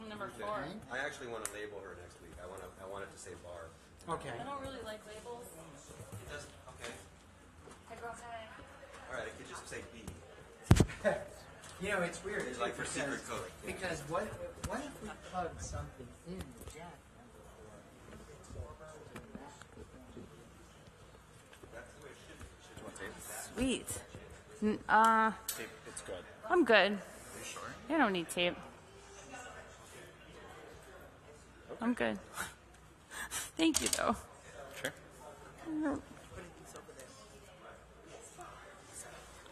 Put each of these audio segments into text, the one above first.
Number 4. I actually want to label her next week. I want it to say Barb. Okay. I don't really like labels. It doesn't. Okay. I go high. All right. I could just say B. You know, it's weird. It's like for secret code. Because what if we plug something in the jack Sweet. Tape, it's good. I'm good. Are you sure? I don't need tape. I'm good. Thank you, though. Sure.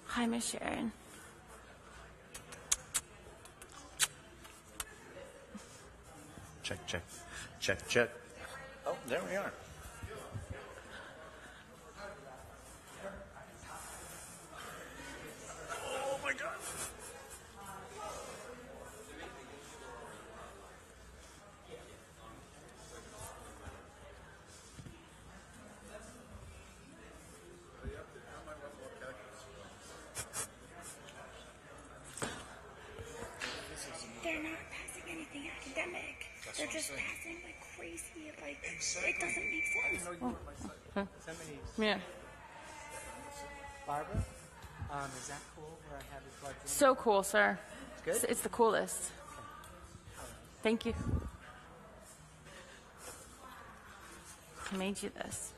Hi, Miss Sharon. Check, check. Check, check. Oh, there we are. Oh my God. They're not passing anything academic. They're just passing like crazy. Like, it doesn't make sense. Yeah. Barbara, is that cool where I have it plugged in? So cool, sir. Good? It's the coolest. Thank you. I made you this.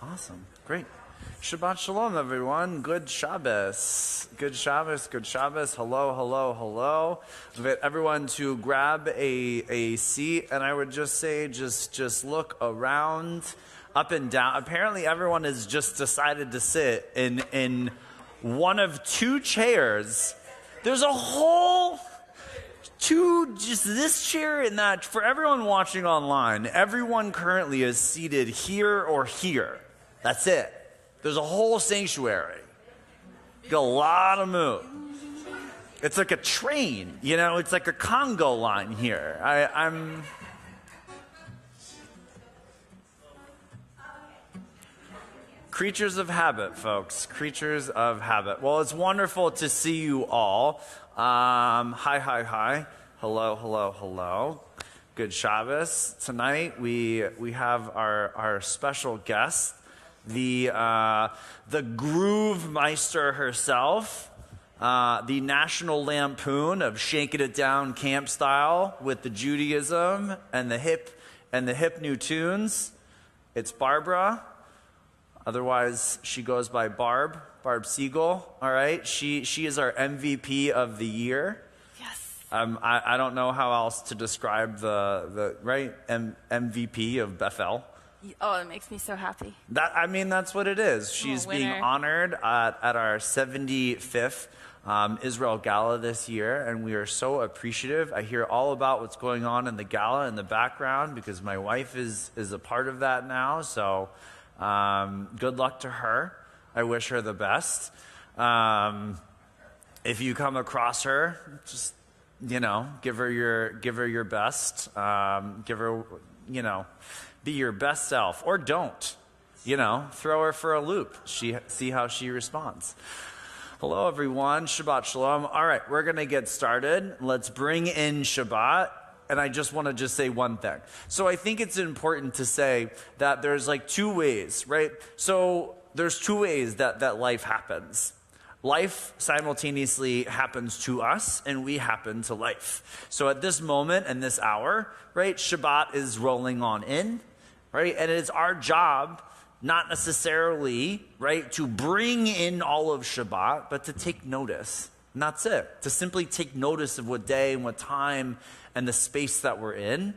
Awesome. Great. Shabbat Shalom, everyone. Good Shabbos. Good Shabbos. Good Shabbos. Hello, hello, hello. I invite everyone to grab a seat, and I would just say, just look around, up and down. Apparently, everyone has just decided to sit in one of 2 chairs. There's a whole just this chair and that. For everyone watching online, everyone currently is seated here or here. That's it. There's a whole sanctuary. Got a lot of moon. It's like a train, you know. It's like a Congo line here. I'm. Creatures of habit, folks. Creatures of habit. Well, it's wonderful to see you all. Hi, hi, hi. Hello, hello, hello. Good Shabbos. Tonight we have our special guest, the Groove Meister herself, the National Lampoon of shaking it down camp style with the Judaism and the hip new tunes. It's Barbara. Otherwise, she goes by Barb Siegel. All right, she is our MVP of the year. Yes. I don't know how else to describe the right MVP of Bethel. Oh, it makes me so happy. That's what it is. She's being honored at our 75th Israel Gala this year, and we are so appreciative. I hear all about what's going on in the gala in the background because my wife is a part of that now. So good luck to her. I wish her the best. If you come across her, just give her your best. Give her be your best self, or don't. Throw her for a loop. See how she responds. Hello, everyone. Shabbat Shalom. All right, we're going to get started. Let's bring in Shabbat. And I just want to say one thing. So I think it's important to say that there's like 2 ways, right? So there's 2 ways that life happens. Life simultaneously happens to us, and we happen to life. So at this moment and this hour, right, Shabbat is rolling on in, right? And it's our job, not necessarily, right, to bring in all of Shabbat, but to take notice. And that's it. To simply take notice of what day and what time and the space that we're in.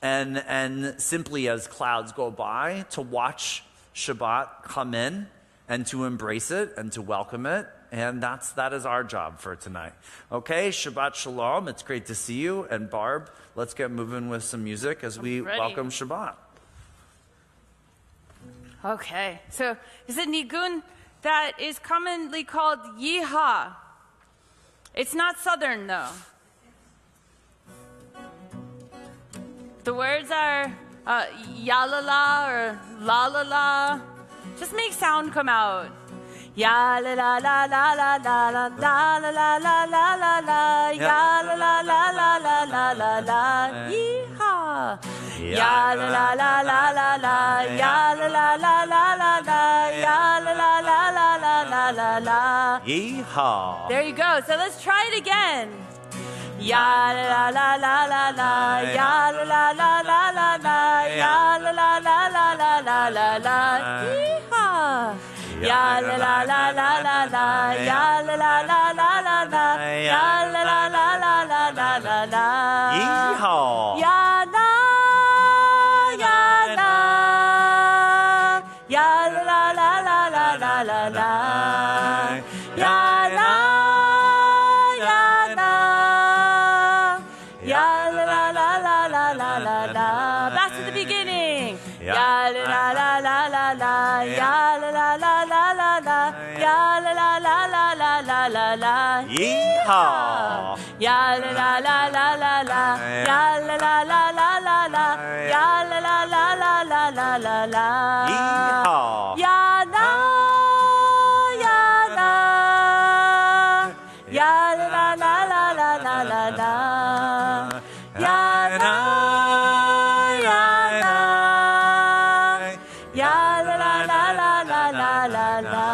And simply as clouds go by, to watch Shabbat come in and to embrace it and to welcome it. And that is our job for tonight. Okay, Shabbat Shalom. It's great to see you. And Barb, let's get moving with some music as we welcome Shabbat. Okay, so is it Nigun that is commonly called Yeehaw? It's not Southern, though. The words are ya-la-la or la-la-la. Just make sound come out. Ya la la la la la la la la la la la la la la. Ya la la la la la la la la. Yeehaw. Ya la la la la la la. Ya la la la la la la. Ya la la la la la la la la. Yeehaw. There you go. So let's try it again. Ya la la la la la. Ya la la la la la la. Ya la la la la la la la la. Yeehaw. Ya la la la la la la. Ya la la la la la la. Ya la la la la la la la la. Yeehaw. Ya na, ya na. Ya la la la la la la la la. Ya na, ya na. Ya la la la la la la la la. Back to the beginning. Ya la la la la la la. Ya la la la la la la. Ya la la la la la la la la. Yeehaw. Ya la la la la la la. Ya la la la la la la. Ya la la la la la la la la. Yeehaw. Ya na, ya na. Ya la la la la la la la la. Ya na, ya na. Ya la la la la la la la la.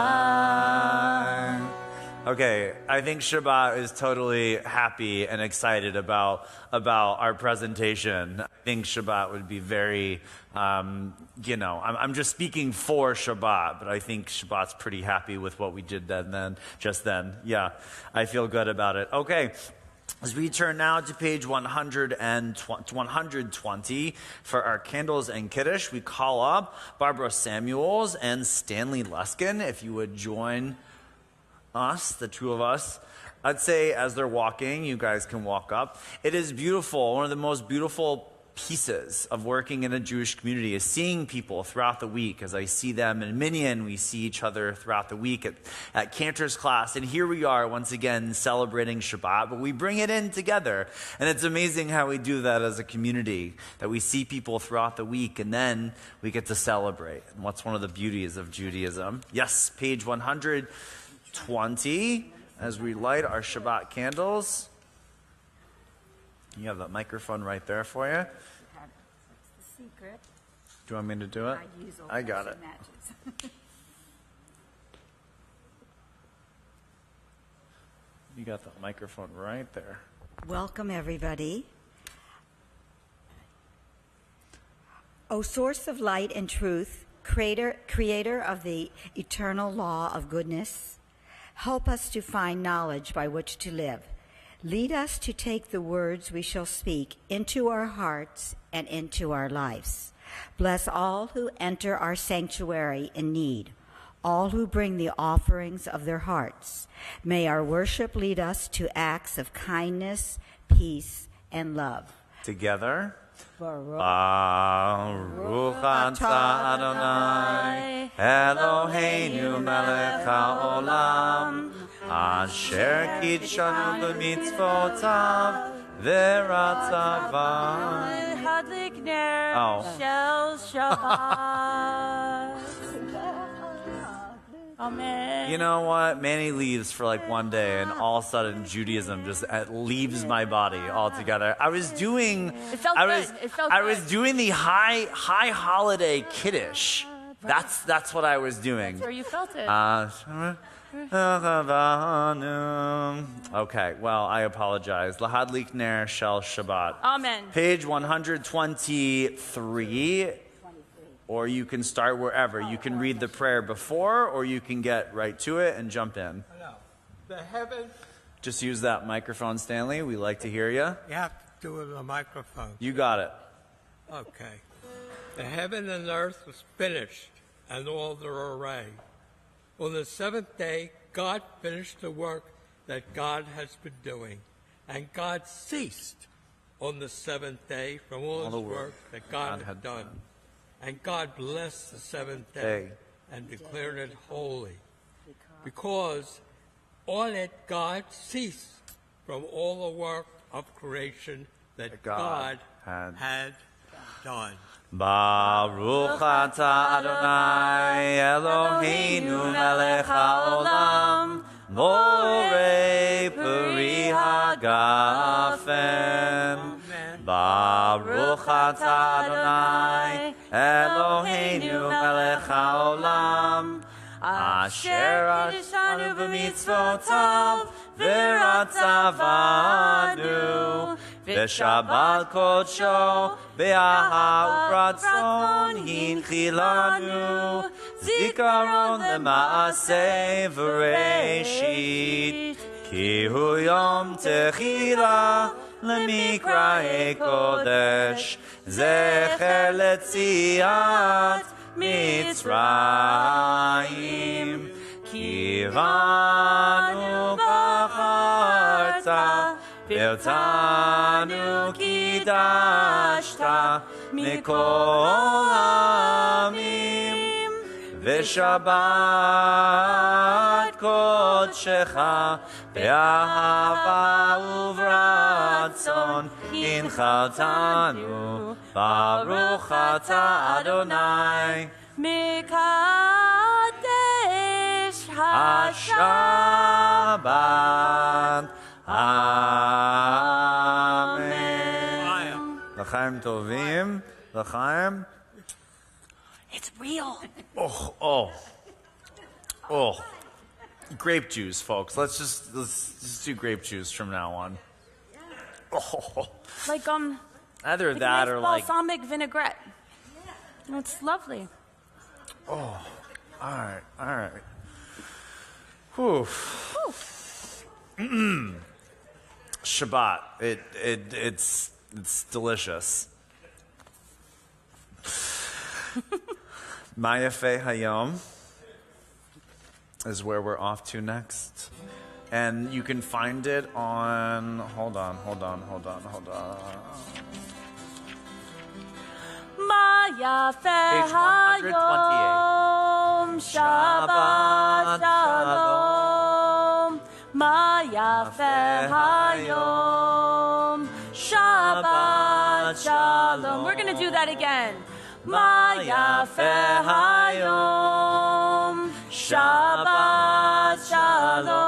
Okay, I think Shabbat is totally happy and excited about our presentation. I think Shabbat would be very, I'm just speaking for Shabbat, but I think Shabbat's pretty happy with what we did just then. Yeah, I feel good about it. Okay. As we turn now to page 120 for our candles and Kiddush, we call up Barbara Samuels and Stanley Luskin. If you would join us, the two of us. I'd say as they're walking, you guys can walk up. It is beautiful. One of the most beautiful pieces of working in a Jewish community is seeing people throughout the week. As I see them in Minyan, we see each other throughout the week at Cantor's class. And here we are once again celebrating Shabbat, but we bring it in together. And it's amazing how we do that as a community, that we see people throughout the week and then we get to celebrate. And what's one of the beauties of Judaism? Yes, page 120, as we light our Shabbat candles. You have that microphone right there for you. That's the secret. Do you want me to do it? I got it. Matches. You got that microphone right there. Welcome, everybody. O source of light and truth, creator of the eternal law of goodness, help us to find knowledge by which to live. Lead us to take the words we shall speak into our hearts and into our lives. Bless all who enter our sanctuary in need, all who bring the offerings of their hearts. May our worship lead us to acts of kindness, peace, and love. Together. Baruch atah Adonai Eloheinu melech haolam asher kitshanu b'mitzvotav v'ratzavam. Hadlik ner Oh. shel Shabbat. Amen. You know what? Manny leaves for like one day, and all of a sudden Judaism just leaves my body altogether. I was doing, It felt good. It felt I was good. doing the high holiday Kiddush. That's what I was doing. That's where you felt it. Okay, well, I apologize. Lahadlik ner shel Shabbat. Amen. Page 123. Or you can start wherever. You can read the prayer before, or you can get right to it and jump in. No. The heaven, Just use that microphone, Stanley. We like to hear you. you have to do it with a microphone. You got it. Okay. The heaven and earth was finished, and all their array. On the seventh day, God finished the work that God has been doing, and God ceased on the seventh day from all the his work work that God had done. And God blessed the seventh day and declared it holy, because on it God ceased from all the work of creation that God had done. Baruch atah Adonai Eloheinu melech haolam Borei peri hagafen. Baruch atah Adonai Eloheinu melech haolam Asher ashanu b'mitzvotav v'ratzavanu v'shabbat kodsho v'ahav ratzon hinchilanu zikaron l'maaseh v'reishit ki hu yom techila l'mikrae kodesh zecher letziat Mitzrayim Kivanu bacharta Virtanu kidashta Mikol Hamim V'shabbat kodshecha Be'ahava uvratzon Inchaltanu Baruch atah Adonai Mikadesh HaShabbat Amen. L'chaim tovim. L'chaim. It's real. Oh. Grape juice, folks. Let's just do grape juice from now on. Oh. Like Either like that a or nice like. balsamic vinaigrette. It's lovely. All right. Whew. Shabbat. It's delicious. Mayafe Hayom is where we're off to next. And you can find it on hold on. Mayafe Hayom Shabbat Shalom Mayafe Hayom Shabbat Shalom. We're gonna do that again. Mayafe Hayom Shabbat Shalom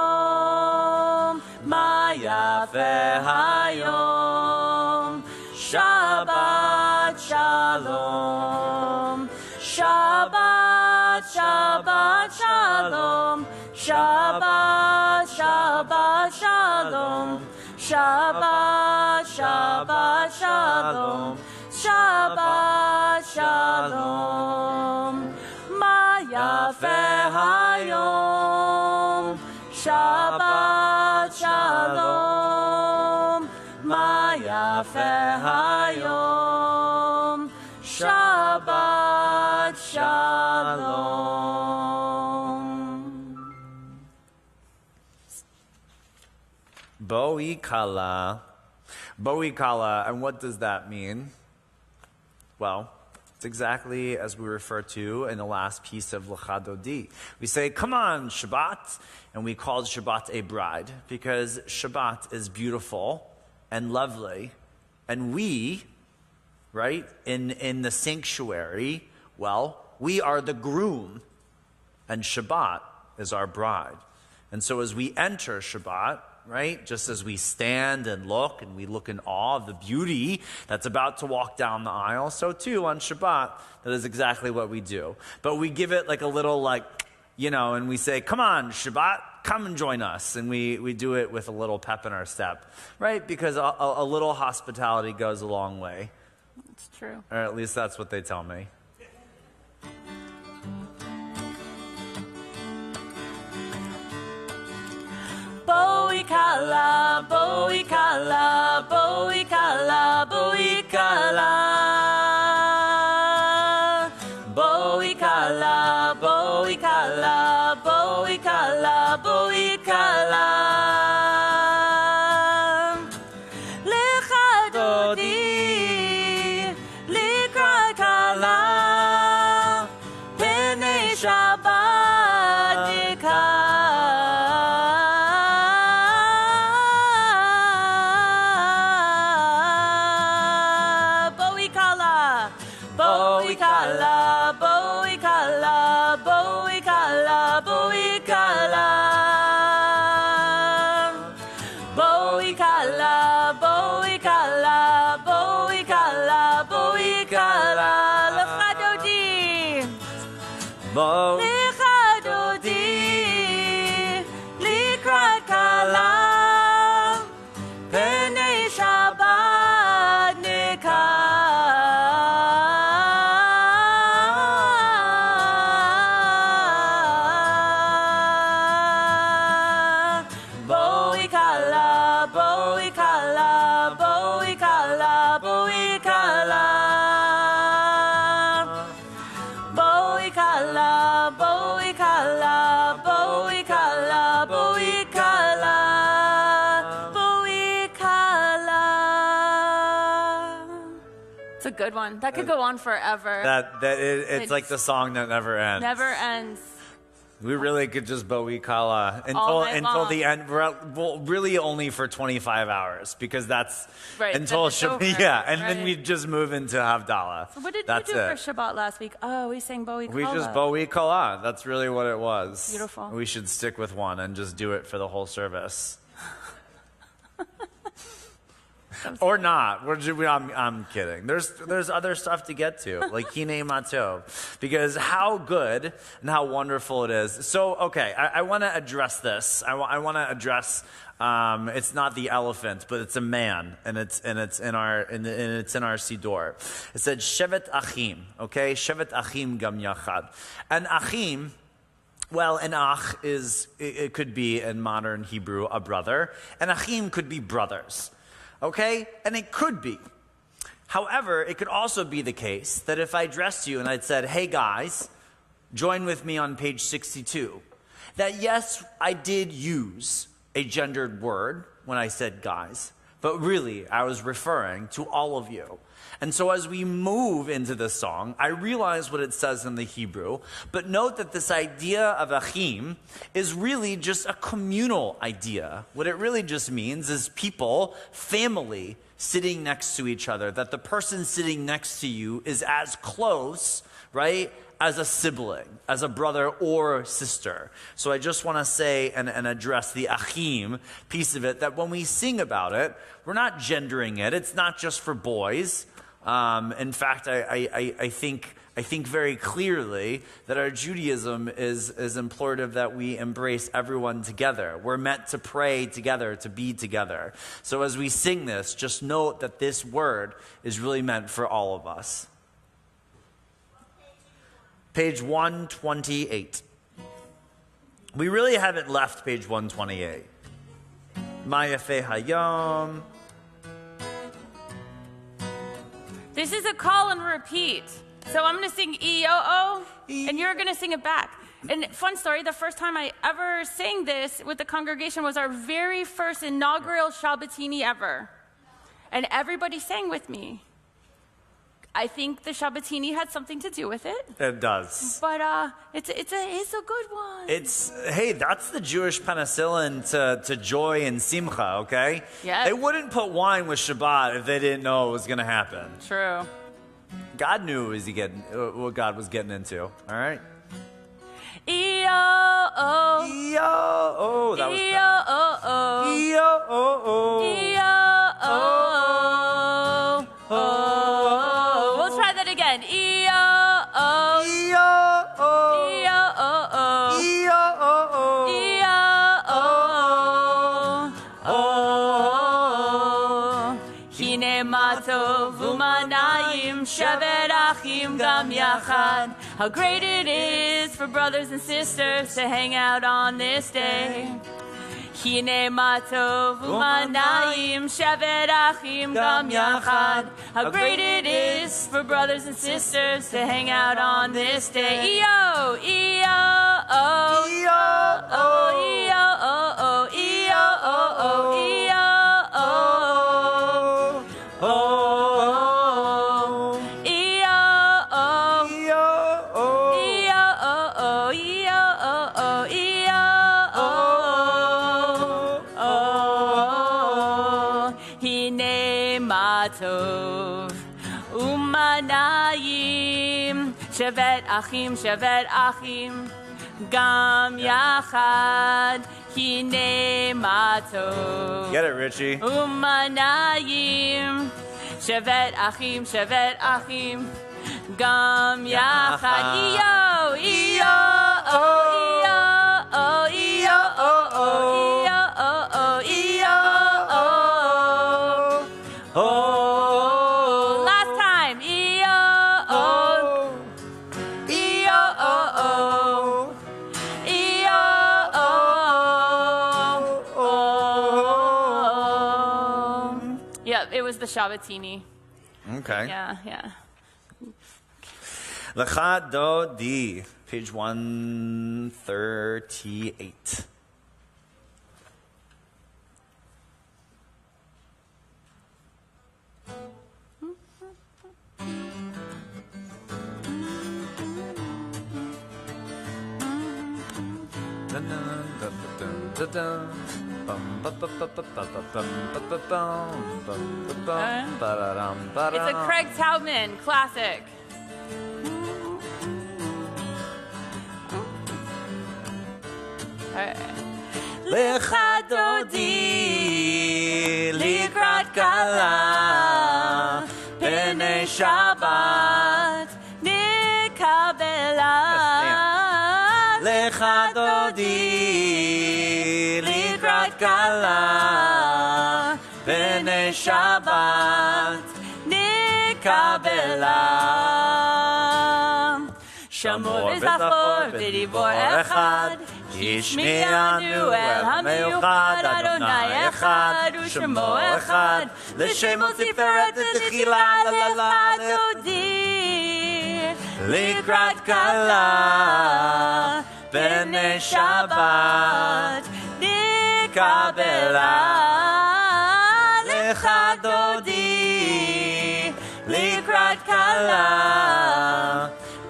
Mayafe Hayom Shabbat Shalom Shabbat Shabbat Shalom Shabbat Shabbat Shalom Shabbat Shabbat Shalom Shabbat Shalom Mayafe Hayom Shabbat Shalom Mayafe Hayom Shabbat Shalom. Boikala, and what does that mean? Well, it's exactly as we refer to in the last piece of L'chadodi. We say, come on, Shabbat, and we call Shabbat a bride, because Shabbat is beautiful and lovely, and we, right, in the sanctuary, well, we are the groom, and Shabbat is our bride. And so as we enter Shabbat, right, just as we stand and look in awe of the beauty that's about to walk down the aisle, so too on Shabbat, that is exactly what we do. But we give it like a little and we say, come on, Shabbat, come and join us. And we do it with a little pep in our step, right? Because a little hospitality goes a long way. It's true. Or at least that's what they tell me. Boikala, boikala, boikala, boikala. Boikala, boikala, boikala, boikala. Lechadodi, likrakala, pene Shabbat nikah. Boikala, Boikala, Boikala. Boikala, Boikala, Boikala, Boikala, Boikala. It's a good one. That could go on forever. It's like the song that never ends. Never ends. We really could just Bowie Kala All night until long. the end. Well, really only for 25 hours because that's Right, until then it's over, yeah, and then right. we just move into Havdalah. So what did that's we do it. for Shabbat last week? Oh, we sang Bowie We Kala. just Bowie Kala. That's really what it was. Beautiful. We should stick with one and just do it for the whole service. Or not. I'm kidding. There's other stuff to get to, like Hine Matov, because how good and how wonderful it is. So, okay, I want to address this. I want to address. It's not the elephant, but it's a man, and it's in our siddur. It said Shevet Achim. Okay, Shevet Achim Gam Yachad, and Achim. Well, an ach it could be in modern Hebrew a brother, and Achim could be brothers. Okay? And it could be. However, it could also be the case that if I addressed you and I'd said, hey guys, join with me on page 62, that yes, I did use a gendered word when I said guys, but really I was referring to all of you. And so as we move into this song, I realize what it says in the Hebrew, but note that this idea of achim is really just a communal idea. What it really just means is people, family, sitting next to each other, that the person sitting next to you is as close, right, as a sibling, as a brother or sister. So I just want to say and address the achim piece of it, that when we sing about it, we're not gendering it. It's not just for boys. In fact, I think very clearly that our Judaism is implorative that we embrace everyone together. We're meant to pray together, to be together. So as we sing this, just note that this word is really meant for all of us. Page 128. We really haven't left page 128. Mayafe Hayom. This is a call and repeat. So I'm going to sing E-O-O, and you're going to sing it back. And fun story, the first time I ever sang this with the congregation was our very first inaugural Shabbatini ever. And everybody sang with me. I think the Shabbatini had something to do with it. It does. But it's a good one. Hey, that's the Jewish penicillin to joy and simcha, okay? Yeah. They wouldn't put wine with Shabbat if they didn't know it was going to happen. True. God knew what God was getting into, all right? E-O-O. E-O-O. That was bad. E-O-O. E-O-O. E-O-O. Oh. We'll try that again. E-O-O. E-O-O. E-O-O. E-O-O. E-O-O. Hine matov umanayim shevet achim gam yachad. How great it is for brothers and sisters to hang out on this day. Hine matov umanayim shevet achim gam yachad. How great it is for brothers and sisters to hang out on this day. E-O, E-O-O, E-O-O, E-O-O, E-O-O, E-O-O, oh, E-O-O, E-O-O, E-O-O, E-O-O, Hine matov umanayim shevet achim gam yachad. Hine matov. Get it, Richie. Umanayim shevet achim gam yachad. E-O, E-O-O, E-O-O, E-O-O, E-O-O, E-O-O. Oh, last time. E-O-O, E-O-O, E-O-O. Yeah, it was the Shabbatini. Okay. Yeah. Lecha Dodi, page 138. It's a Craig Taubman classic. Lecha Dodi likrat kala b'nei Shabbat nikabela. Lecha Dodi likrat kala b'nei Shabbat nikabela. Shamor v'zachor v'dibor echad Yishmi'anu el hamiuchad Adonai echad u'shemo echad L'shemo tiferet v'techila lecha Dodi Likrat kala b'nei Shabbat nikabela. Lecha Dodi likrat kala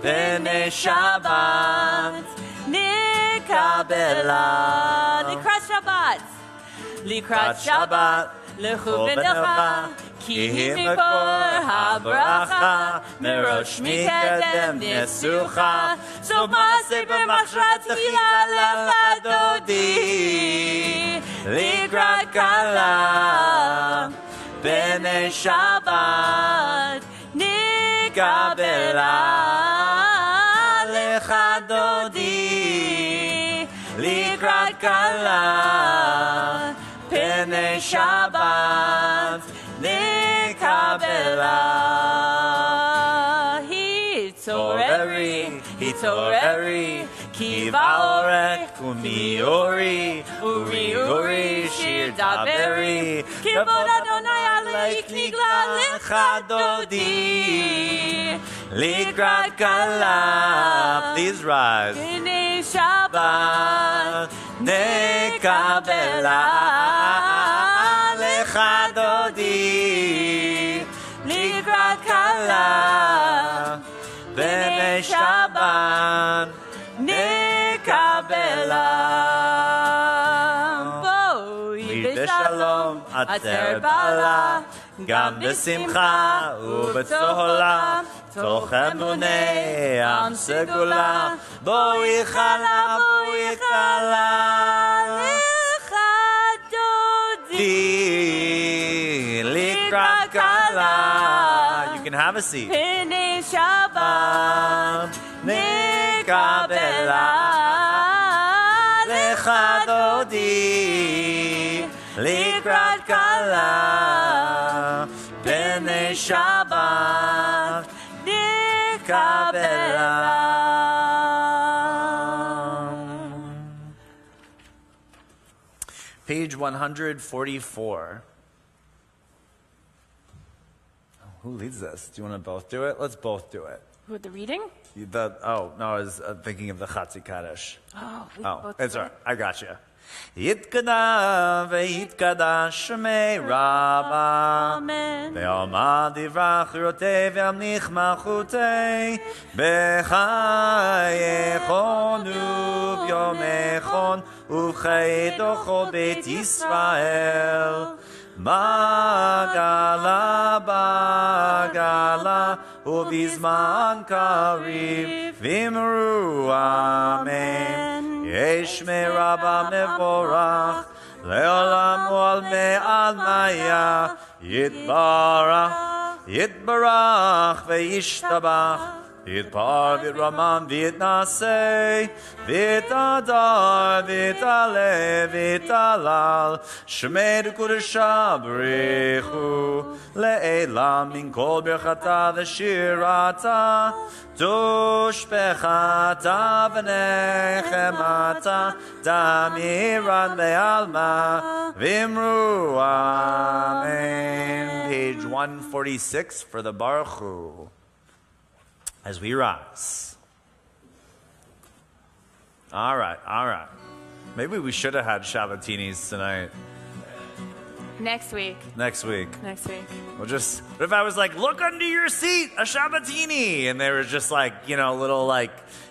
b'nei Shabbat nikabela. Likrat Shabbat Likrat Shabbat Lechu v'necha Ki mikor habracha Merosh mikedem nesucha Sof maaseh b'machshat tchila lecha Dodi Likrat kala b'nei Shabbat nikabela. Lecha Dodi likrat kala b'nei Shabbat nikabela. Hitoreri ki va'orek umiori uri shir daberi kivod Adonai aleik nigla. Lecha Dodi likrat kala. Please rise. B'nei Shabbat nikabela. Lecha Dodi likrat kala b'nei Shabbat nikabela. Boi b'shalom ater bala gam b'simcha u'b'tzola toch emunei am segula. Boi chala Lecha Dodi likrat kala. You can have a seat. B'nei Shabbat nikabela. Lecha Dodi likrat kala b'nei Shabbat nikabela. Page 144. Who leads this? Do you want to both do it? Let's both do it. With the reading? No, I was thinking of the Chatzi Kaddish. Both It's all right. I got you. Yitkada ve'yitkada shmei Rabba Amen. ve'alma divrach rotei ve'amnich malchutei b'chayechon u'b'yomechon u'chai docho beit Yisrael Magala bagala ubizman kariv vimru amen. Yesh merabba mevorach leolam ol me'al maya yitbarach ve'yishtabach Yitpar v'ramam v'yitnasei v'yitadar v'yitaleh v'yitalal Shmei d'kudesha b'richu le'elam min kol birchata v'shirata tushpechata v'nechemata damiran ve'alma v'imru amen. 146 for the Baruch Hu. As we rise. All right. Maybe we should have had Shabbatinis tonight. Next week. We'll just, what if I was like, look under your seat, a Shabbatini? And they were just like, little like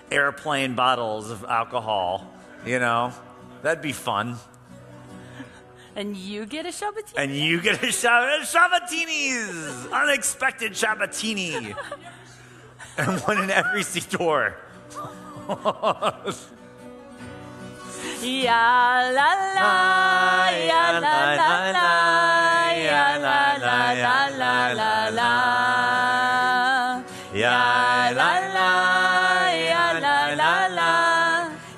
airplane bottles of alcohol, That'd be fun. And you get a Shabbatini? And you get a Shabbatini's! Unexpected Shabbatini. And one in every store. Ya la la, ya la la la, ya la la la la la la. Ya la la, ya la la la,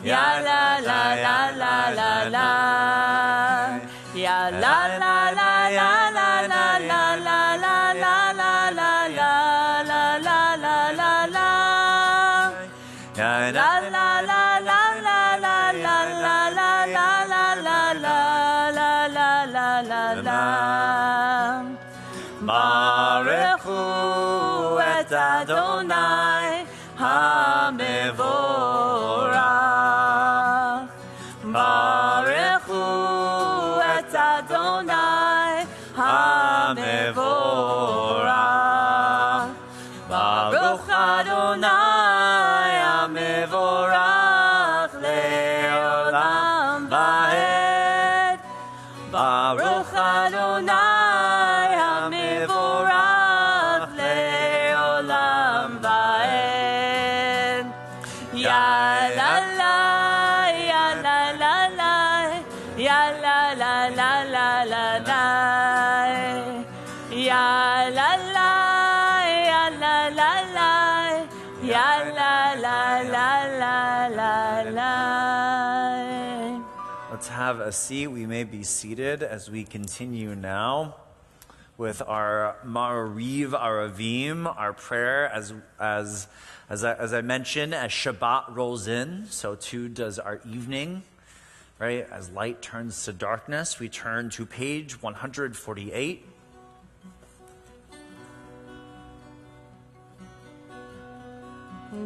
ya la la la la la la. Ya la la la la la la la la la la la la la la la la la. Ya La la la la la la la la la la la la la la la la. Baruch Hu et Adonai HaMevorach. Baruch Hu et Adonai HaMevorach. Baruch Adonai HaMevorach le'olam va'ed. Baruch Adonai HaMevorach le'olam va'ed. Ya la la, ya la la la, ya la la la la la la. Ya la la, ya la la la, ya la la la la la la. Let's have a seat. We may be seated as we continue now with our Ma'ariv Aravim, our prayer as I mentioned, as Shabbat rolls in, so too does our evening, right? As light turns to darkness, we turn to page 148.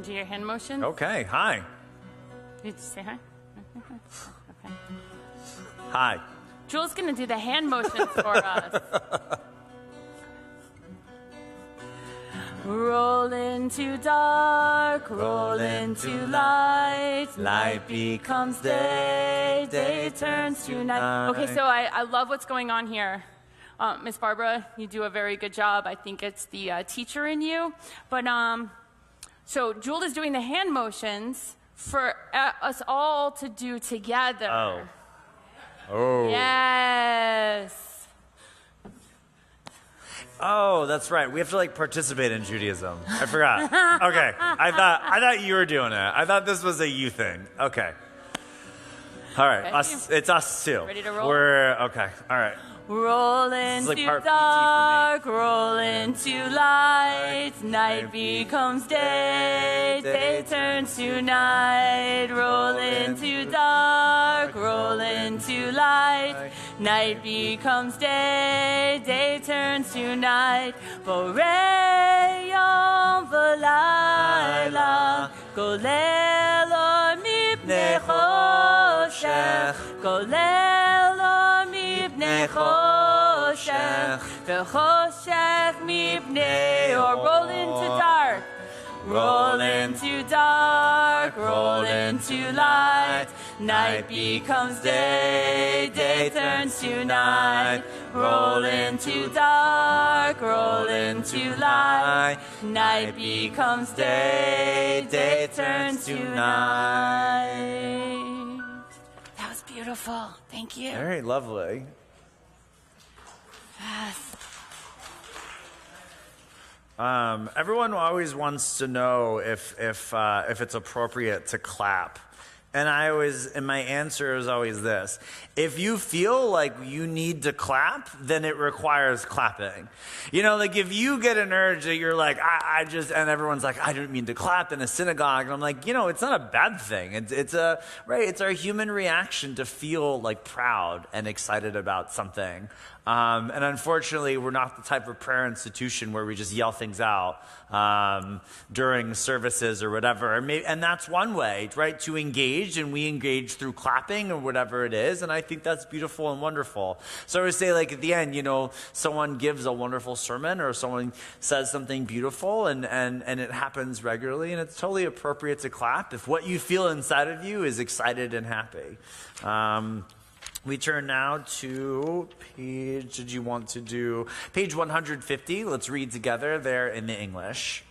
Do your hand motion? Okay, hi. Did you say hi? Okay. Hi. Jules gonna do the hand motions for us. Roll into dark, roll into light. Light becomes day, day turns to night. Okay, so I love what's going on here. Miss Barbara, you do a very good job. I think it's the teacher in you. But so Jewel is doing the hand motions for us all to do together. Oh. Yes. Oh, that's right. We have to participate in Judaism. I forgot. Okay. I thought you were doing it. I thought this was a you thing. Okay. All right. It's us too. Ready to roll? We're okay. All right. Roll into dark, roll into light. Night becomes day, day turns to night. Roll into dark, roll into light. Night becomes day, day turns to night. Borei yom v'layla, golel or mipnei choshech, golel or mipnei choshech, v'choshech mipnei, or roll into dark. Roll into dark, roll into light. Night becomes day, day turns to night. Roll into dark, roll into light. Night becomes day, day turns to night. That was beautiful. Thank you. Very lovely. Yes. Everyone always wants to know if it's appropriate to clap And my answer is always this. If you feel like you need to clap, then it requires clapping. Like if you get an urge that you're like, and everyone's like, I didn't mean to clap in a synagogue. And I'm like, it's not a bad thing. It's our human reaction to feel like proud and excited about something. And unfortunately, we're not the type of prayer institution where we just yell things out during services or whatever. And that's one way, right, to engage, and we engage through clapping or whatever it is. And I think that's beautiful and wonderful. So I would say, like, at the end, someone gives a wonderful sermon or someone says something beautiful, and it happens regularly, and it's totally appropriate to clap if what you feel inside of you is excited and happy. We turn now to page 150. Let's read together there in the English.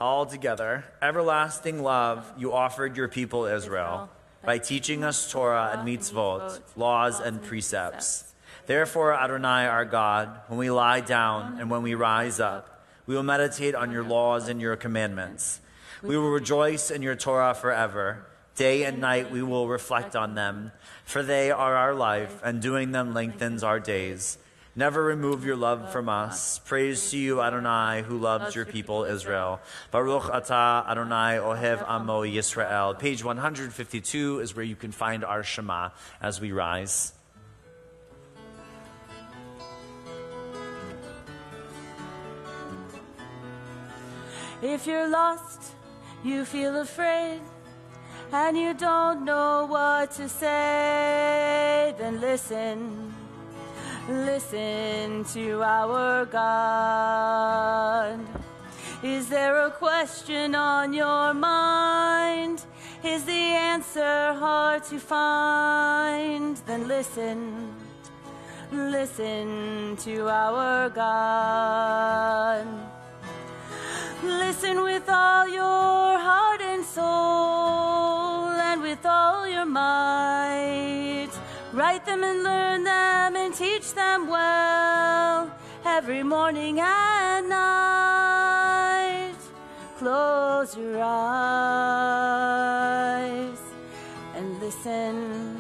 All together. Everlasting love you offered your people Israel by teaching us Torah and mitzvot, laws and precepts. Therefore, Adonai our God, when we lie down and when we rise up, we will meditate on your laws and your commandments. We will rejoice in your Torah forever. Day and night we will reflect on them, for they are our life, and doing them lengthens our days. Never remove your love from us. Praise to you, Adonai, who loves your people Israel. Baruch atah Adonai ohev amo Yisrael. Page 152 is where you can find our Shema as we rise. If you're lost, you feel afraid, and you don't know what to say, then listen to our God. Is there a question on your mind? Is the answer hard to find? Then listen to our God. Listen with all your heart and soul, and with all your might. Write them and learn them and teach them well, every morning and night. Close your eyes and listen.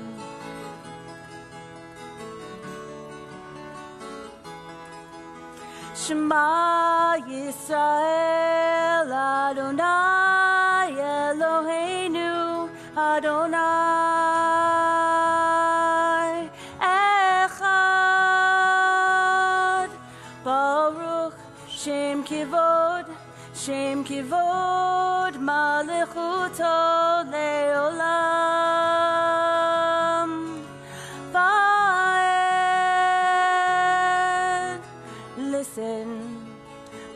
Shema Yisrael, Adonai Eloheinu, Adonai Echad. Baruch Shem Kivod Malichuto Leolam.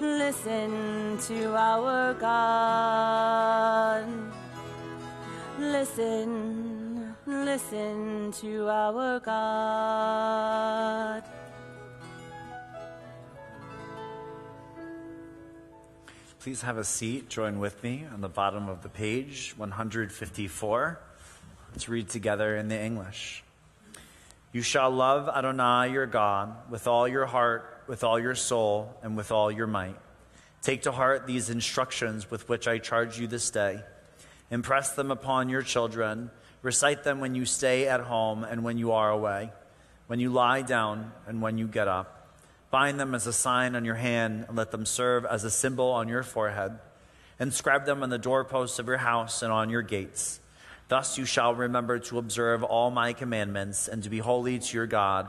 Listen to our God. Listen to our God. Please have a seat. Join with me on the bottom of the page, 154. Let's read together in the English. You shall love Adonai your God with all your heart, with all your soul, and with all your might. Take to heart these instructions with which I charge you this day. Impress them upon your children. Recite them when you stay at home and when you are away, when you lie down and when you get up. Bind them as a sign on your hand and let them serve as a symbol on your forehead. Inscribe them on the doorposts of your house and on your gates. Thus you shall remember to observe all my commandments and to be holy to your God.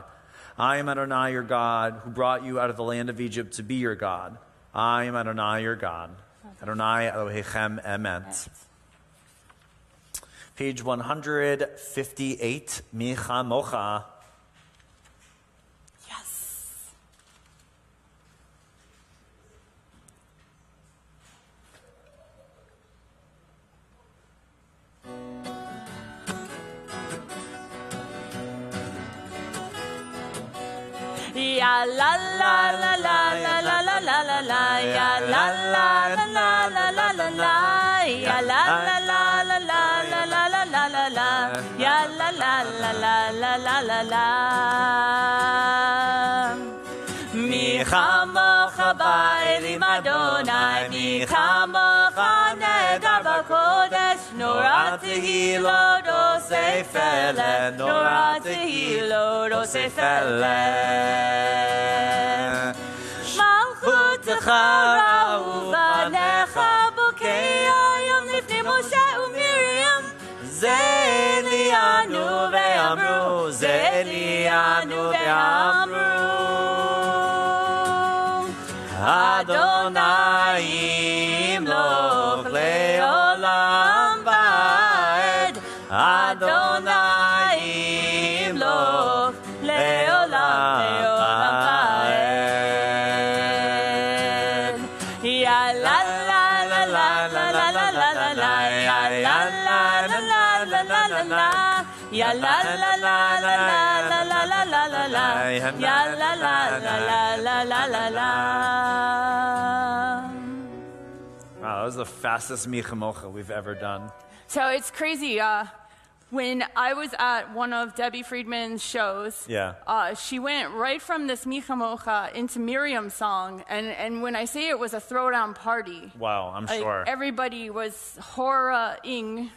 I am Adonai your God, who brought you out of the land of Egypt to be your God. I am Adonai your God. Adonai Elohechem Emet. Page 158, Micha Mocha. Yes. Ya la la la la la la la la la la, ya la la la la la la la la, ya la la la la la la la la la la la, ya la la la la la la la la. Mi chamocha ba'elim Adonai, mi chamocha negar b'kodesh. Nora tehilot osei fele, Nora tehilot osei fele. Malchutecha ra'u v'necha bokei hayom lifnei Moshe u'Miriam. Ze Elianu ve'amru, Ze Elianu ve'amru. Adonai imloch le'olam va'ed. Adonai imloch le'olam va'ed. Ya la la la la la la la la la la. Ya la la la la la la la la. Ya la la la la la la la la la la la. Ya la la la la la la la la. Wow, that was the fastest Michamocha we've ever done. So it's crazy. When I was at one of Debbie Friedman's shows, she went right from this Micha Mocha into Miriam's song. And when I say it was a throwdown party. Wow, I'm sure. Everybody was hora-ing.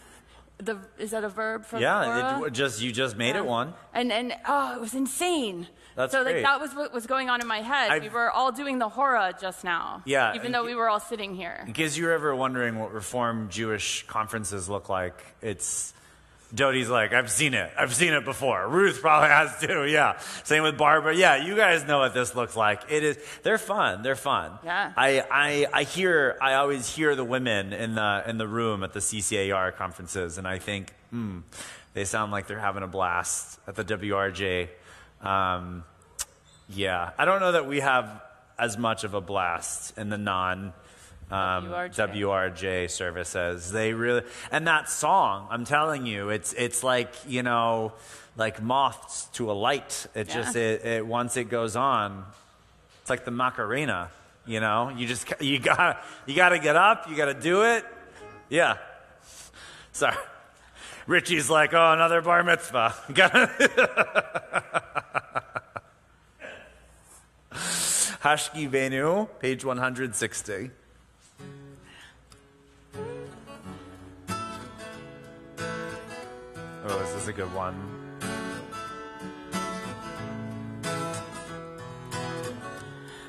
Is that a verb for hora? You just made it one. And it was insane. That's so great. That was what was going on in my head. We were all doing the hora just now. Yeah. Even though we were all sitting here. In case you were ever wondering what Reformed Jewish conferences look like, Dodi's like, I've seen it before. Ruth probably has too, yeah. Same with Barbara. Yeah, you guys know what this looks like. They're fun. Yeah. I always hear the women in the room at the CCAR conferences, and I think, they sound like they're having a blast at the WRJ. Yeah. I don't know that we have as much of a blast in the WRJ services. They really, and that song, I'm telling you, it's like, like moths to a light. It once it goes on, it's like the Macarena, you gotta get up, you gotta do it. Yeah. Sorry. Richie's like, oh, another bar mitzvah. Hashki Venu, page 160. Oh, this is a good one.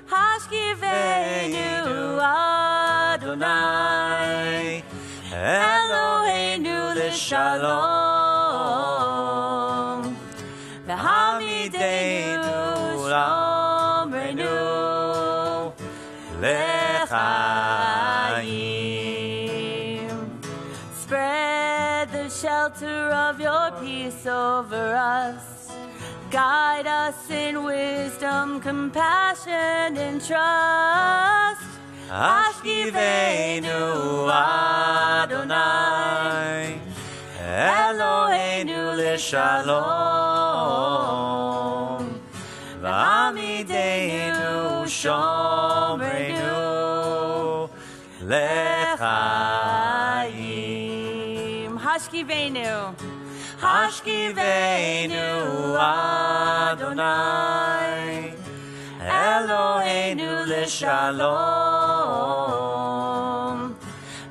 Hashkivenu Adonai Eloheinu l'shalom V'hamidenu shomrenu l'chaim. Spread the shelter of your peace over us. Guide us in wisdom, compassion, and trust. Hashkivenu Adonai Eloheinu l'shalom V'amidenu shomrenu l'chaim. Hashkivenu Hashkivenu Adonai Eloheinu l'shalom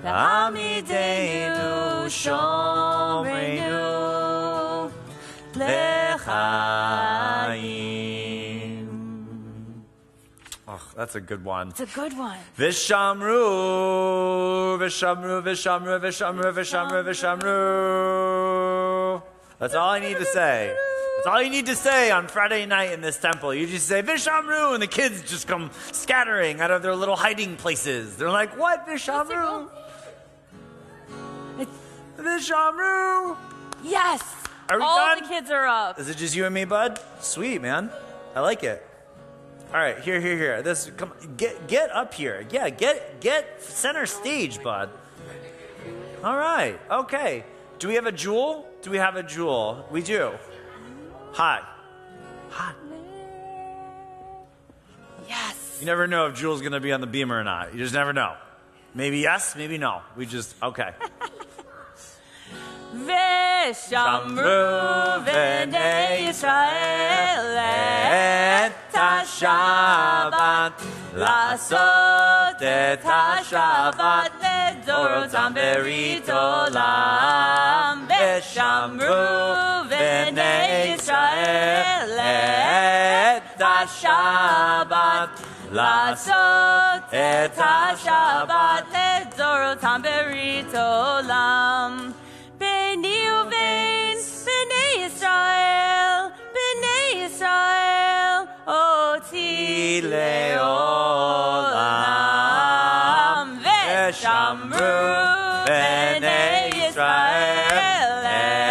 V'amidenu shomrenu l'chaim. Oh, that's a good one. It's a good one. Vishamru, Vishamru, Vishamru, Vishamru, Vishamru, Vishamru. That's all I need to say. That's all you need to say on Friday night in this temple. You just say Vishamru, and the kids just come scattering out of their little hiding places. They're like, what, Vishamru? Vishamru. Yes. Are we all done? The kids are up. Is it just you and me, bud? Sweet, man. I like it. All right, here. This, come, get up here. Yeah, get center stage, bud. All right, okay. Do we have a jewel? Do we have a jewel? We do. Hot. Yes. You never know if Jewel's going to be on the beamer or not. You just never know. Maybe yes, maybe no. We just, okay. ושמרו בני ישראל את השבת, לעשות את השבת לדורותם ברית עולם. ושמרו בני ישראל את השבת, לעשות את השבת לדורותם ברית עולם. ביני ובין בני ישראל, אותי לעולם. ושמרו בני ישראל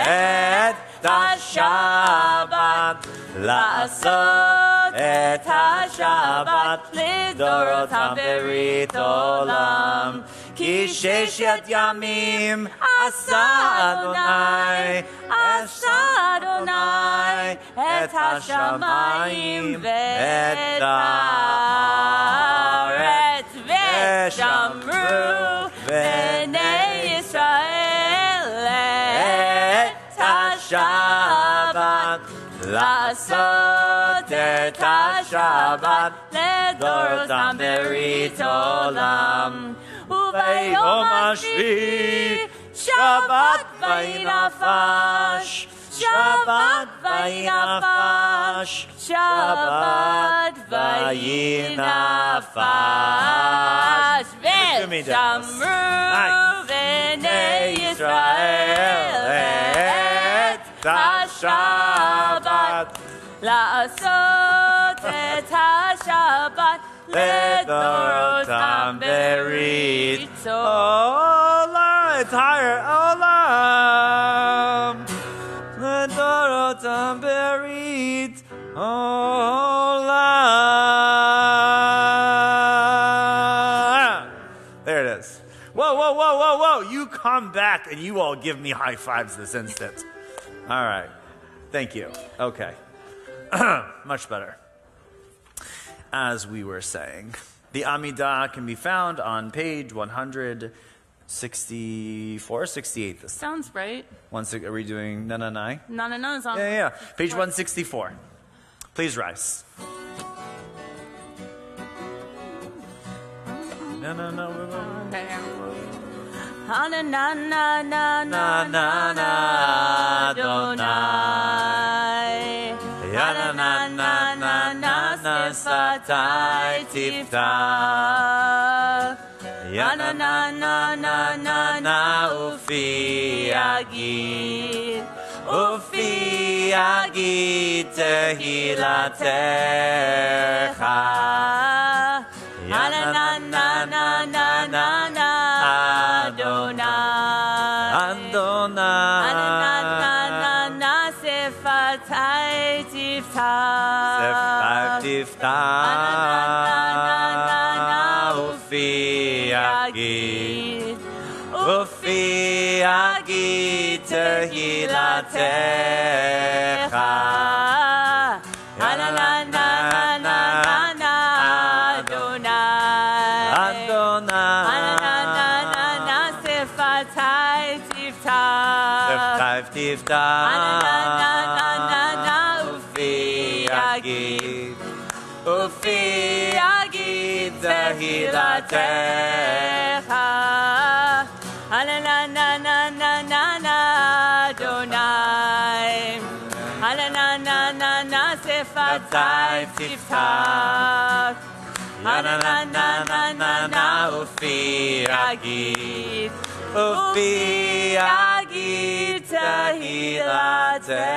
את השבת, לעשות את השבת לדורותם ברית עולם. כי 6 ימים עשה אדוני את השמיים ואת הארץ. ושמרו בני ישראל את השבת, לעשות את השבת לדורותם ברית עולם. וביום השביעי שבת וינפש, שבת וינפש, שבת וינפש. ושמרו בני ישראל את השבת, לעשות את השבת לדורותם ברית עולם. It's higher. עולם. לדורותם ברית עולם. There it is. Whoa. You come back and you all give me high fives this instant. All right. Thank you. Okay. Much better. As we were saying, the Amidah can be found on page 164, 68 this time. Sounds right. Are we doing Nananai? No, it's on. Yeah. Page 164. Please rise. No. Adonai, Sifatai tiftach. Ufi agid tehilatecha. Adonai, Sifatai tiftach. Ufi agid tehilatecha. Adonai, Sifatai tiftach. Ufi agid tehilatecha. Adonai, Sifatai tiftach. Ufi agid tehilatecha.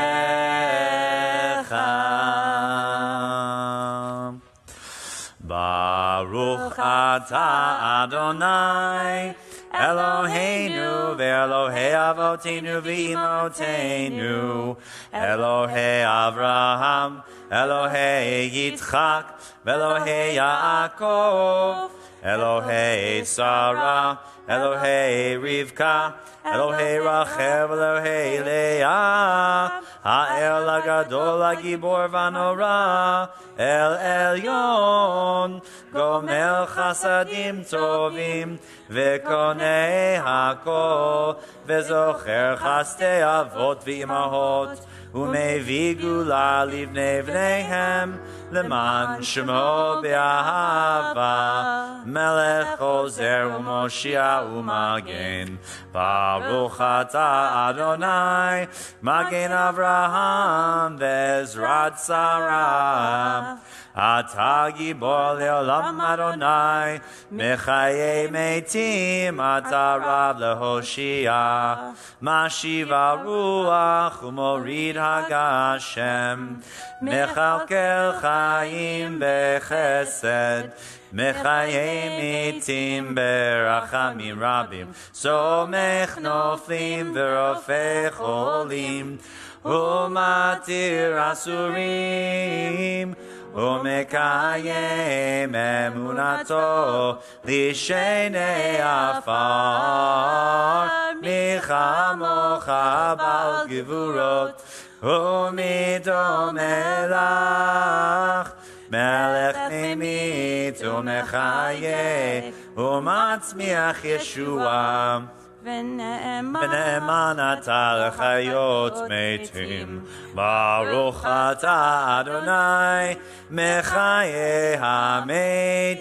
Baruch atah Adonai Eloheinu ve'Elohei Avotenu ve'Imotenu, Elohei Avraham, Elohei Yitzchak, ve'Elohei Yaakov, Elohei Sarah, Elohei Rivka, Elohei Rachel, Elohei Leah, Ha'el HaGadol HaGibor VaNorah, El Elyon, Gomel Chasadim Tovim, Vekonei HaKol, Vezocher Chastei Avot V'imahot, Umevii Gula Livnei Vneihem, Leman Shemo Be'ahava, Melech Ozer U'Moshia U'Magen, Baruch Ata Adonai, Magen Avraham Ve'ezrat Sarah, Ata Gibor Le'olam Adonai, Mechayei Meitim, Ata Rav Lehoshia, Mashiv HaRuach U'Morid HaGashem, Mechalkel Chaim Bechesed, Mechayei Mitim Berachamim Rabim, Somech Noflim V'Rofei Cholim, U'Matir Asurim, U'Mekayem Emunato Lishenei Afar, Michamocha Bal Gevurot, U'Midom Elach, Melech Nemit U'Mechaye, U'Matzmiach Yeshua, V'ne'eman Ata L'chayot Meitim, Baruch Ata Adonai, Mechaye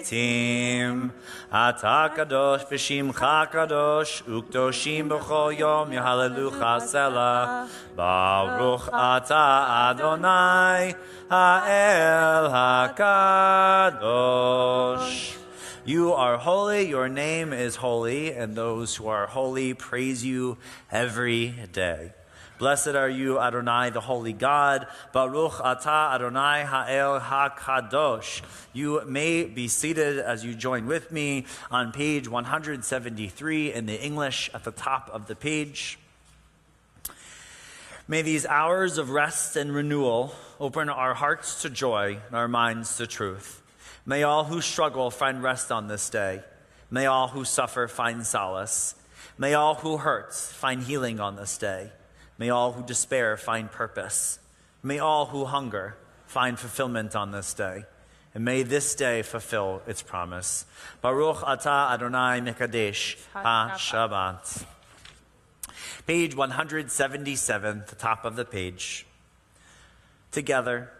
HaMeitim, Ata Kadosh V'Shimcha Kadosh, U'Kdoshim B'chol Yom Yehalelucha Selah, Baruch Ata Adonai, Ha'el HaKadosh. You are holy, your name is holy, and those who are holy praise you every day. Blessed are you, Adonai, the holy God. Baruch Ata Adonai Ha'el HaKadosh. You may be seated as you join with me on page 173 in the English at the top of the page. May these hours of rest and renewal open our hearts to joy and our minds to truth. May all who struggle find rest on this day. May all who suffer find solace. May all who hurt find healing on this day. May all who despair find purpose. May all who hunger find fulfillment on this day. And may this day fulfill its promise. Baruch Ata Adonai Mekadesh HaShabbat. Page 177, the top of the page. Together,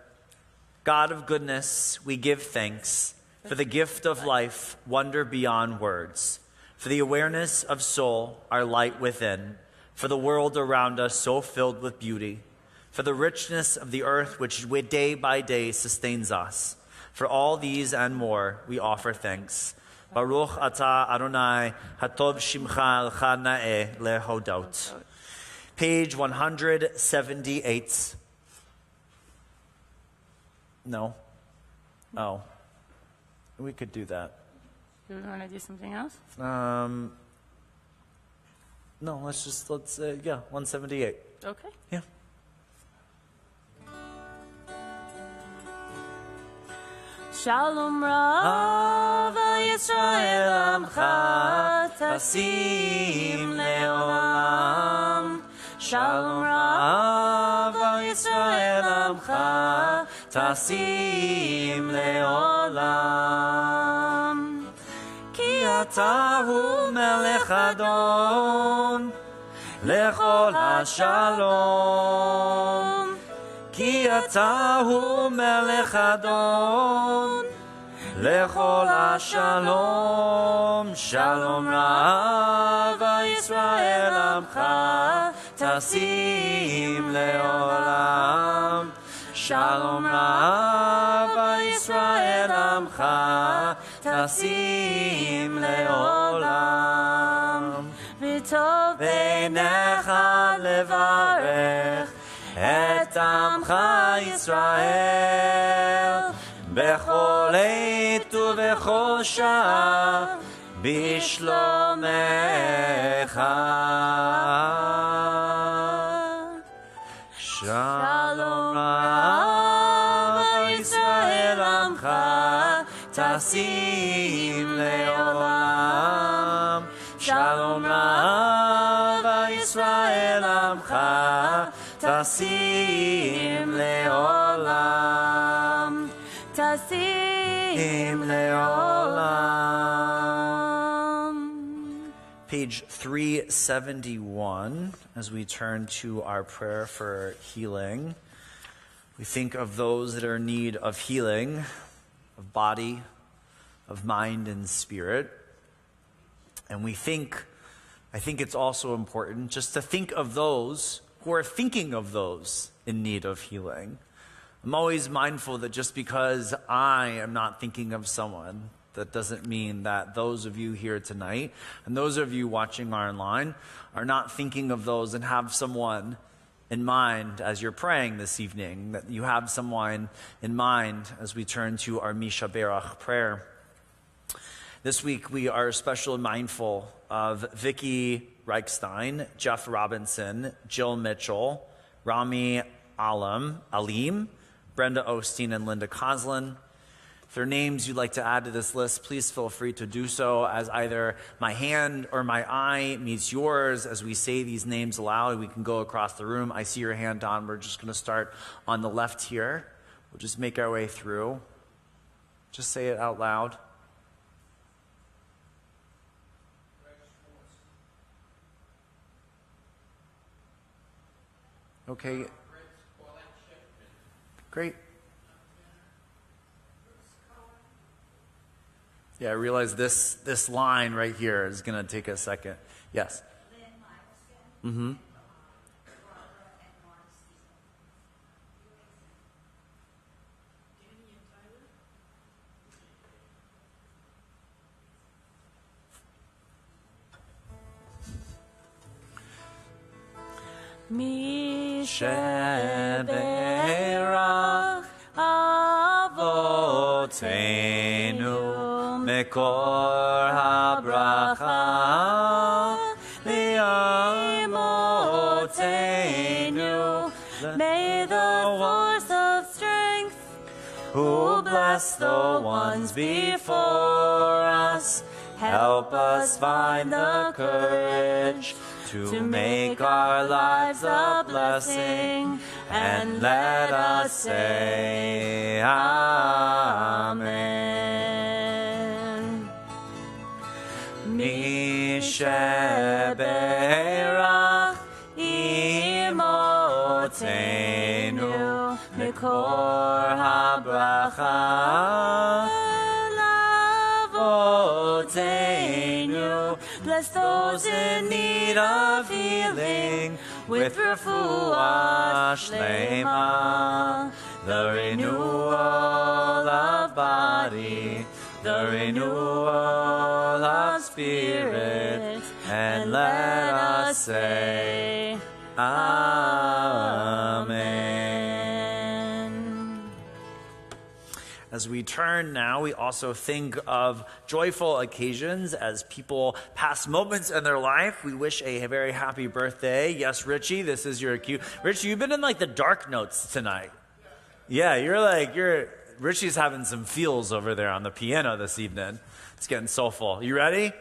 God of goodness, we give thanks for the gift of life, wonder beyond words, for the awareness of soul, our light within, for the world around us so filled with beauty, for the richness of the earth which day by day sustains us. For all these and more, we offer thanks. Baruch Ata Adonai Hatov Shimcha L'cha Na'eh Lehodot. Page 178. No. Oh. We could do that. Do we want to do something else? No, let's 178. Okay. Yeah. Shalom Rav Yisrael Amcha Tasim Leolam. Shalom Rav Yisrael Amcha Tasim Leolam. Ki ata hu melech Adon lechol hashalom. Ki ata hu melech Adon lechol hashalom. Shalom Rav Yisrael Amcha Tasim Leolam. Shalom Rav Yisrael Amcha Tasim Leolam. V'tov beinecha levarech et Amcha Yisrael bechol עת ובכל שעה בשלומך. Shalom Rav Yisrael Amcha Tasim Leolam. Shalom Rava Yisrael Amcha Tasim Leolam Tasim Leolam. Page 371, as we turn to our prayer for healing. We think of those that are in need of healing, of body, of mind and spirit. And I think it's also important just to think of those who are thinking of those in need of healing. I'm always mindful that just because I am not thinking of someone, that doesn't mean that those of you here tonight and those of you watching online are not thinking of those and have someone in mind as you're praying this evening, that you have someone in mind as we turn to our Misha Berach prayer. This week we are especially mindful of Vicky Reichstein, Jeff Robinson, Jill Mitchell, Rami Alim, Brenda Osteen, and Linda Coslin. If there are names you'd like to add to this list, please feel free to do so as either my hand or my eye meets yours as we say these names aloud. We can go across the room. I see your hand, Don. We're just going to start on the left here. We'll just make our way through. Just say it out loud. Okay. Great. Yeah, I realize this line right here is going to take a second. Yes. Mm-hmm. Sheberach Avoteinu Mekor HaBracha Li'imotenu. May the force of strength who bless the ones before us help us find the courage to make our lives a blessing, and let us say Amen. Misheberach imotenu mikor habracha lavotenu. Bless those in need of healing with refuah shlema, the renewal of body, the renewal of spirit, and let us say Amen. As we turn now, we also think of joyful occasions as people pass moments in their life. We wish a very happy birthday. Yes, Richie, this is your cue. Richie, you've been in like the dark notes tonight. Yeah, Richie's having some feels over there on the piano this evening. It's getting soulful. You ready?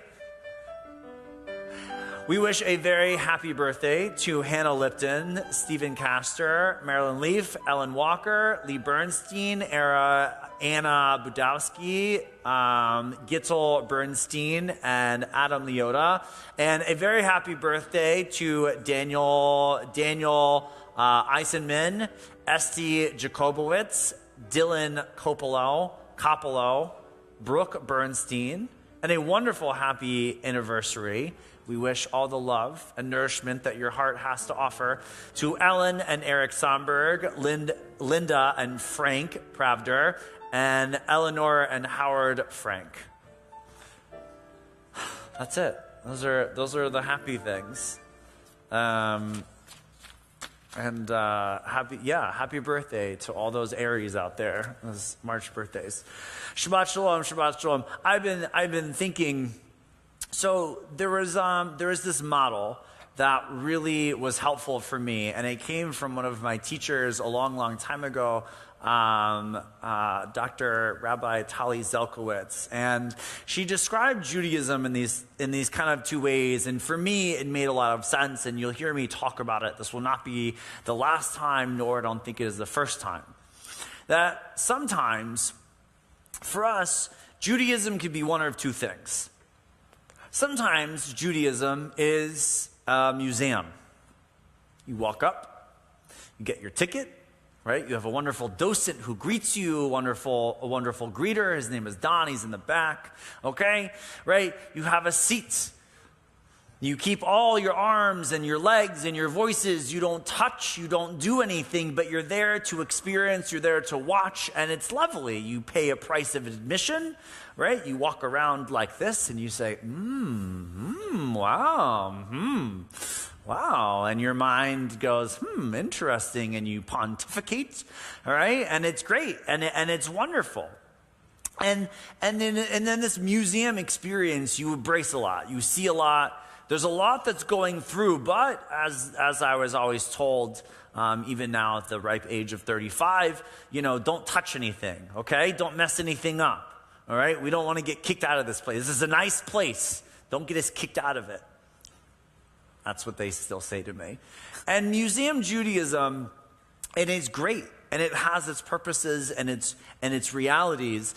We wish a very happy birthday to Hannah Lipton, Stephen Castor, Marilyn Leaf, Ellen Walker, Lee Bernstein, Anna Budowski, Gitzel Bernstein, and Adam Leota. And a very happy birthday to Daniel Eisenman, Esty Jacobowitz, Dylan Coppolo, Brooke Bernstein, and a wonderful happy anniversary. We wish all the love and nourishment that your heart has to offer to Ellen and Eric Somberg, Linda and Frank Pravder, and Eleanor and Howard Frank. That's it. Those are the happy things. Happy birthday to all those Aries out there, those March birthdays. Shabbat shalom, Shabbat shalom. I've been thinking. So there was this model that really was helpful for me, and it came from one of my teachers a long time ago, Dr. Rabbi Tali Zelkowitz, and she described Judaism in these kind of two ways. And for me, it made a lot of sense. And you'll hear me talk about it. This will not be the last time, nor I don't think it is the first time. That sometimes, for us, Judaism could be one of two things. Sometimes Judaism is a museum. You walk up, you get your ticket, right? You have a wonderful docent who greets you, a wonderful greeter. His name is Don. He's in the back, okay? Right? You have a seat. You keep all your arms and your legs and your voices. You don't touch. You don't do anything, but you're there to experience. You're there to watch, and it's lovely. You pay a price of admission, right? You walk around like this, and you say, wow, and your mind goes, interesting, and you pontificate, all right? And it's great, and it's wonderful. And then this museum experience, you embrace a lot. You see a lot. There's a lot that's going through, but as I was always told, even now at the ripe age of 35, don't touch anything, okay? Don't mess anything up, all right? We don't want to get kicked out of this place. This is a nice place. Don't get us kicked out of it. That's what they still say to me. And Museum Judaism, it is great, and it has its purposes and its realities.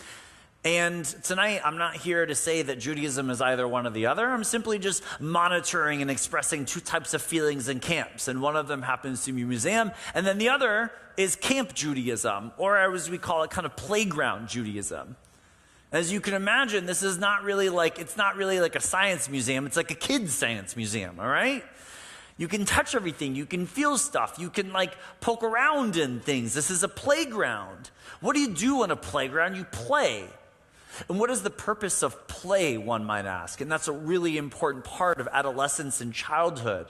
And tonight, I'm not here to say that Judaism is either one or the other. I'm simply just monitoring and expressing two types of feelings in camps. And one of them happens to be museum. And then the other is Camp Judaism, or as we call it, kind of playground Judaism. As you can imagine, this is not really like a science museum. It's like a kid's science museum, all right? You can touch everything. You can feel stuff. You can poke around in things. This is a playground. What do you do on a playground? You play. And what is the purpose of play, one might ask? And that's a really important part of adolescence and childhood.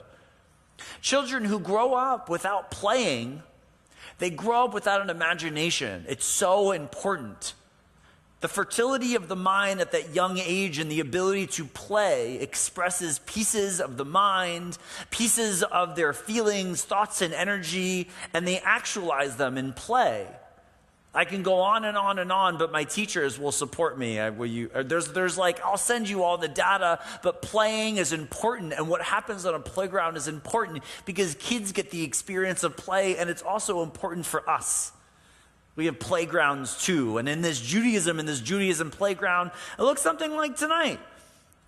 Children who grow up without playing, they grow up without an imagination. It's so important. The fertility of the mind at that young age and the ability to play expresses pieces of the mind, pieces of their feelings, thoughts, and energy, and they actualize them in play. I can go on and on and on, but my teachers will support me. I'll send you all the data, but playing is important, and what happens on a playground is important because kids get the experience of play, and it's also important for us. We have playgrounds too, and in this Judaism playground, it looks something like tonight.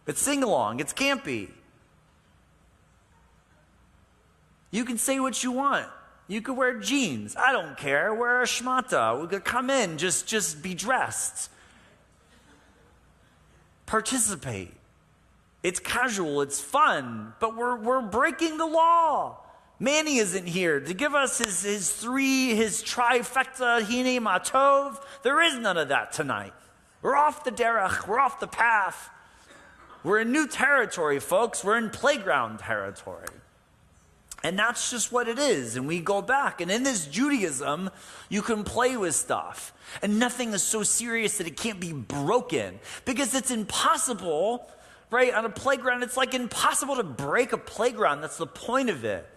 It's sing-along, it's campy. You can say what you want. You could wear jeans. I don't care. Wear a shmata. We could come in, just be dressed. Participate. It's casual. It's fun. But we're breaking the law. Manny isn't here to give us his trifecta, hine matov. There is none of that tonight. We're off the derech. We're off the path. We're in new territory, folks. We're in playground territory. And that's just what it is. And we go back. And in this Judaism, you can play with stuff. And nothing is so serious that it can't be broken. Because it's impossible, right? On a playground, it's impossible to break a playground. That's the point of it.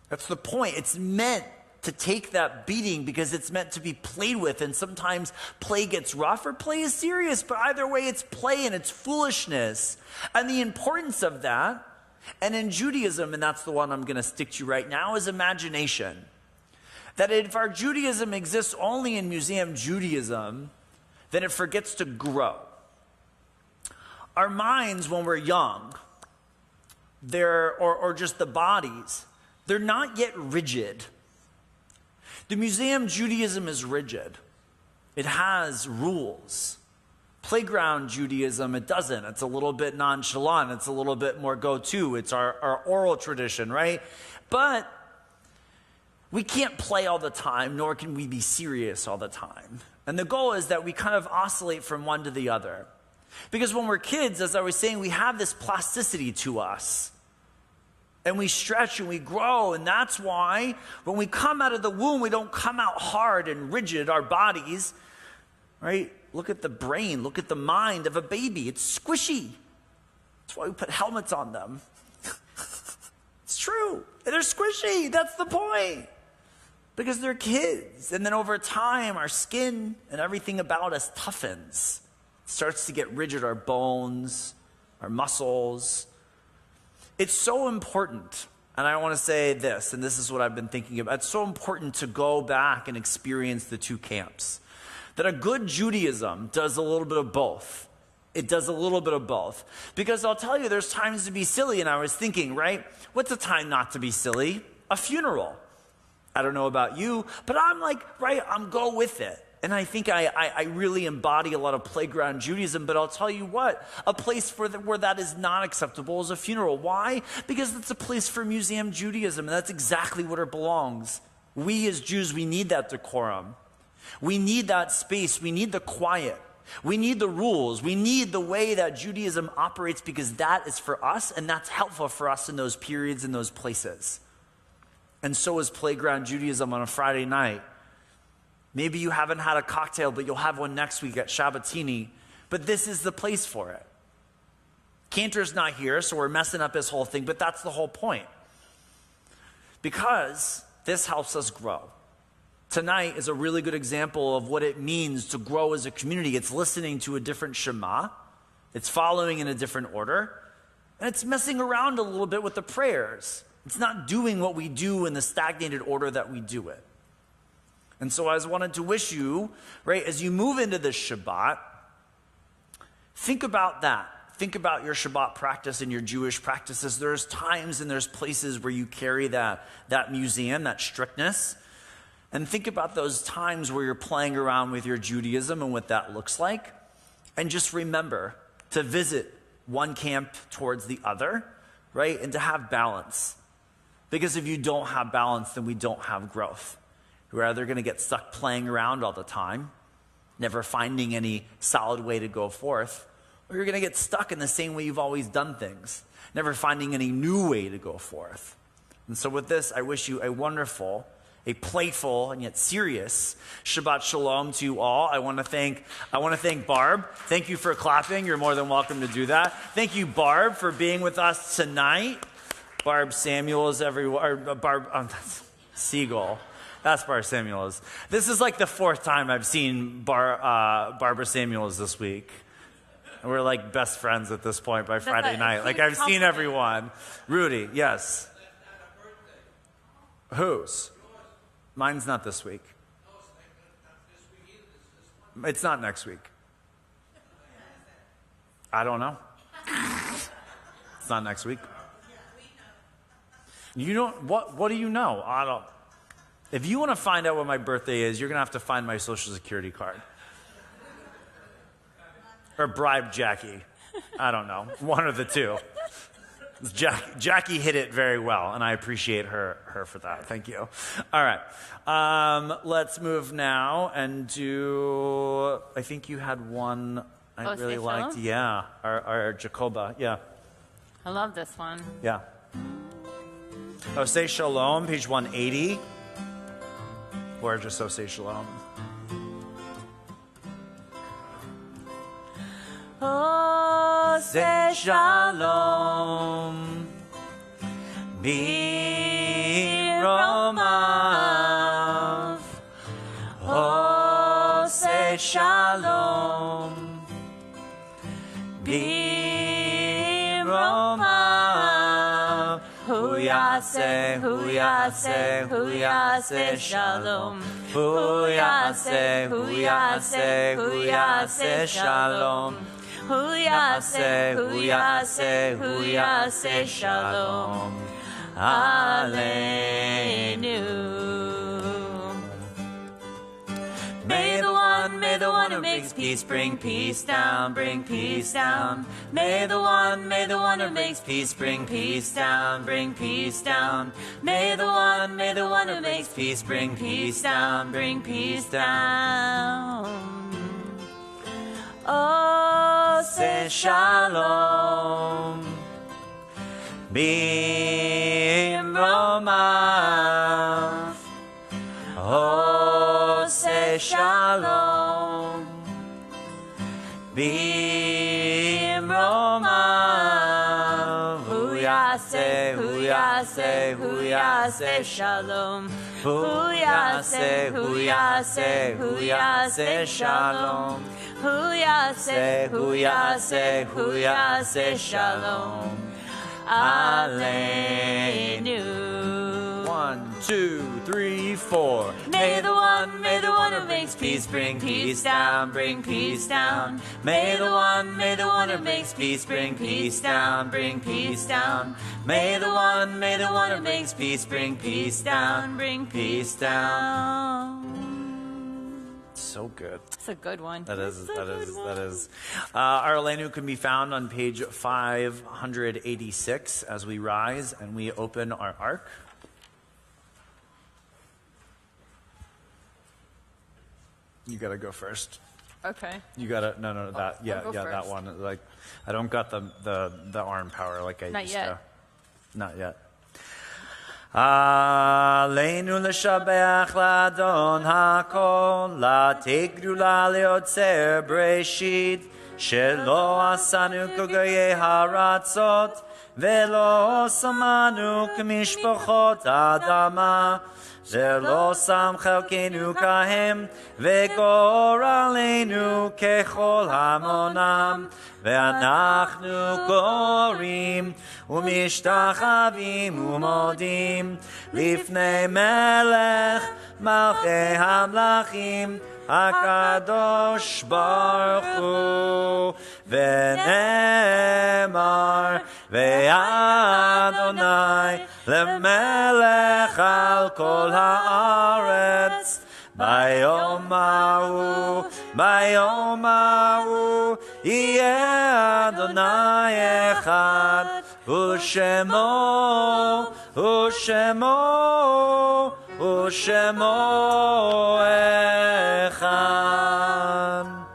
That's the point. It's meant to take that beating because it's meant to be played with. And sometimes play gets rough or play is serious. But either way, it's play and it's foolishness. And the importance of that, and in Judaism, and that's the one I'm going to stick to right now, is imagination. That if our Judaism exists only in Museum Judaism, then it forgets to grow. Our minds, when we're young, or just the bodies, they're not yet rigid. The Museum Judaism is rigid. It has rules. Playground Judaism, it doesn't. It's a little bit nonchalant. It's a little bit more go-to. It's our oral tradition, right? But we can't play all the time, nor can we be serious all the time. And the goal is that we kind of oscillate from one to the other. Because when we're kids, as I was saying, we have this plasticity to us. And we stretch and we grow, and that's why when we come out of the womb, we don't come out hard and rigid, our bodies, right? Look at the brain, look at the mind of a baby. It's squishy. That's why we put helmets on them. It's true. They're squishy. That's the point. Because they're kids. And then over time, our skin and everything about us toughens. It starts to get rigid, our bones, our muscles. It's so important. And I want to say this, and this is what I've been thinking about. It's so important to go back and experience the two camps. That a good Judaism does a little bit of both. It does a little bit of both. Because I'll tell you, there's times to be silly. And I was thinking, right? What's a time not to be silly? A funeral. I don't know about you, but I'm like, right, I'm go with it. And I think I really embody a lot of playground Judaism, but I'll tell you what, a place where that is not acceptable is a funeral. Why? Because it's a place for museum Judaism, and that's exactly where it belongs. We as Jews, we need that decorum. We need that space. We need the quiet. We need the rules. We need the way that Judaism operates because that is for us, and that's helpful for us in those periods and those places. And so is playground Judaism on a Friday night. Maybe you haven't had a cocktail, but you'll have one next week at Shabbatini. But this is the place for it. Cantor's not here, so we're messing up his whole thing, but that's the whole point. Because this helps us grow. Tonight is a really good example of what it means to grow as a community. It's listening to a different Shema. It's following in a different order. And it's messing around a little bit with the prayers. It's not doing what we do in the stagnated order that we do it. And so I just wanted to wish you, right, as you move into this Shabbat, think about that. Think about your Shabbat practice and your Jewish practices. There's times and there's places where you carry that museum, that strictness. And think about those times where you're playing around with your Judaism and what that looks like. And just remember to visit one camp towards the other, right? And to have balance. Because if you don't have balance, then we don't have growth. We're either going to get stuck playing around all the time, never finding any solid way to go forth, or you're going to get stuck in the same way you've always done things, never finding any new way to go forth. And so with this, I wish you a wonderful, a playful, and yet serious Shabbat Shalom to you all. I want to thank Barb. Thank you for clapping. You're more than welcome to do that. Thank you, Barb, for being with us tonight. Barb Samuels, Siegel. That's Barbara Samuels. This is like the fourth time I've seen Barbara Samuels this week. We're like best friends at this point by Friday night. Like I've seen everyone. Rudy, yes. Whose? Mine's not this week. It's not next week. I don't know. It's not next week. You don't, what do you know? I don't. If you want to find out what my birthday is, you're going to have to find my Social Security card. Or bribe Jackie. I don't know. One of the two. Jackie hit it very well, and I appreciate her for that. Thank you. All right. Let's move now and do, I think you had one I really liked. Yeah. Our Jacoba. Yeah. I love this one. Yeah. Oh, say Shalom, page 180. Or just so say Shalom. Oh, say Shalom. Biromav. Oh, say Shalom. Biromav. Hu yaseh, hu yaseh, hu yaseh shalom. Hu yaseh, hu yaseh, hu yaseh shalom. Hu yaseh, hu yaseh, hu yaseh shalom. Aleinu. May the one who makes peace bring peace down, bring peace down. May the one who makes peace bring peace down, bring peace down. May the one who makes peace bring peace down, bring peace down. Oh, say shalom. Bimromav. Oh, say shalom. Bimromav. Hu yaseh, hu yaseh, hu yaseh shalom. Hu yaseh, hu yaseh, hu yaseh shalom. Hu yaseh, hu yaseh, hu yaseh shalom. Aleinu. 1, 2, 3, 4. May the one who makes peace bring peace down, bring peace down. May the one who makes peace bring peace down, bring peace down. May the one who makes peace bring peace down, bring peace down. So good. It's a good one. That is. Our Aleinu can be found on page 586 as we rise and we open our ark. You gotta go first. Okay. You gotta no that I'll go that first. one. Like I don't got the arm power like I Not used yet. to. Not yet. Aleinu l'shabeach l'adon hakol l'tegdula leotzer breshit shelo asanu kogoye haratzot velo samanu k'mishpachot adama Zelo sam chelkenu kahem ve'goralenu kechol hamonam ve'anachnu korim umishtachavim umodim lifnei melech malchei hamlachim HaKadosh Baruch Hu V'nemar Ve'adonai Lemelech Al Kol Haaretz Bayom Ha'u Yeh Adonai Echad U'Shemo Echad.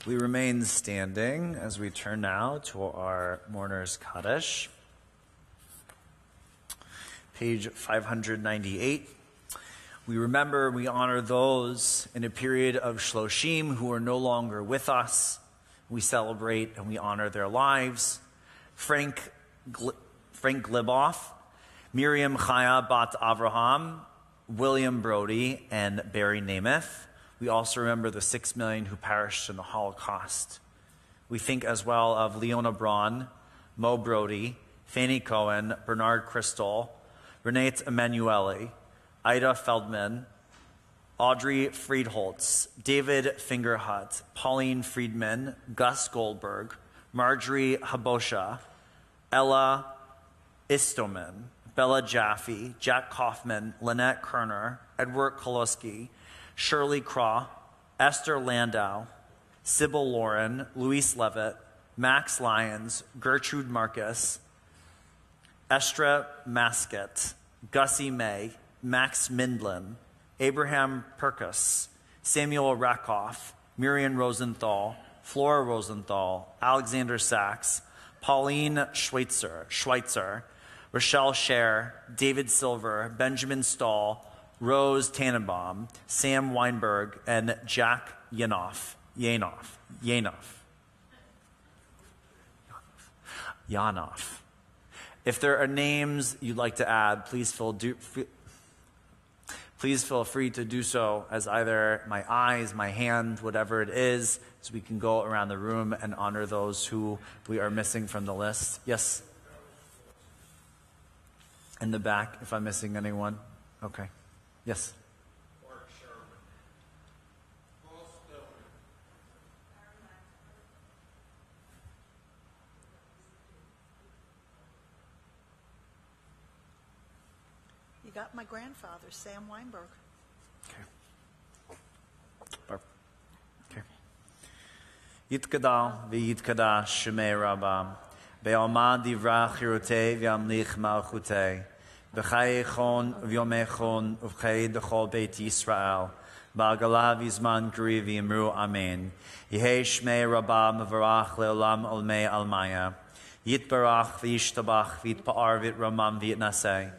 We remain standing as we turn now to our Mourner's Kaddish. Page 598. We remember, we honor those in a period of Shloshim who are no longer with us. We celebrate and we honor their lives. Frank Gliboff, Miriam Chaya Bat Avraham, William Brody, and Barry Namath. We also remember the 6 million who perished in the Holocaust. We think as well of Leona Braun, Mo Brody, Fanny Cohen, Bernard Crystal, Renate Emanuele, Ida Feldman, Audrey Friedholtz, David Fingerhut, Pauline Friedman, Gus Goldberg, Marjorie Habosha, Ella Istomin, Bella Jaffe, Jack Kaufman, Lynette Kerner, Edward Koloski, Shirley Craw, Esther Landau, Sybil Lauren, Luis Levitt, Max Lyons, Gertrude Marcus, Estra Masket, Gussie May, Max Mindlin, Abraham Perkus, Samuel Rakoff, Miriam Rosenthal, Flora Rosenthal, Alexander Sachs, Pauline Schweitzer, Rochelle Scher, David Silver, Benjamin Stahl, Rose Tannenbaum, Sam Weinberg, and Jack Yanoff. If there are names you'd like to add, please feel free to do so as either my eyes, my hand, whatever it is, so we can go around the room and honor those who we are missing from the list. Yes? In the back, if I'm missing anyone. Okay. Yes? You got my grandfather, Sam Weinberg. Okay. Yitkadal v'yitkadash shemei Rabba ve'alma divra chirutei v'amlich malchutei v'chayechon v'yomechon uv'chay dechol beit Yisrael ba'agala v'zman gri v'yimru amen Yehei shmei Rabba mevarach le'olam olmei almaya Yitbarach v'yishtabach v'yitpa'ar v'yitramam v'yitnasei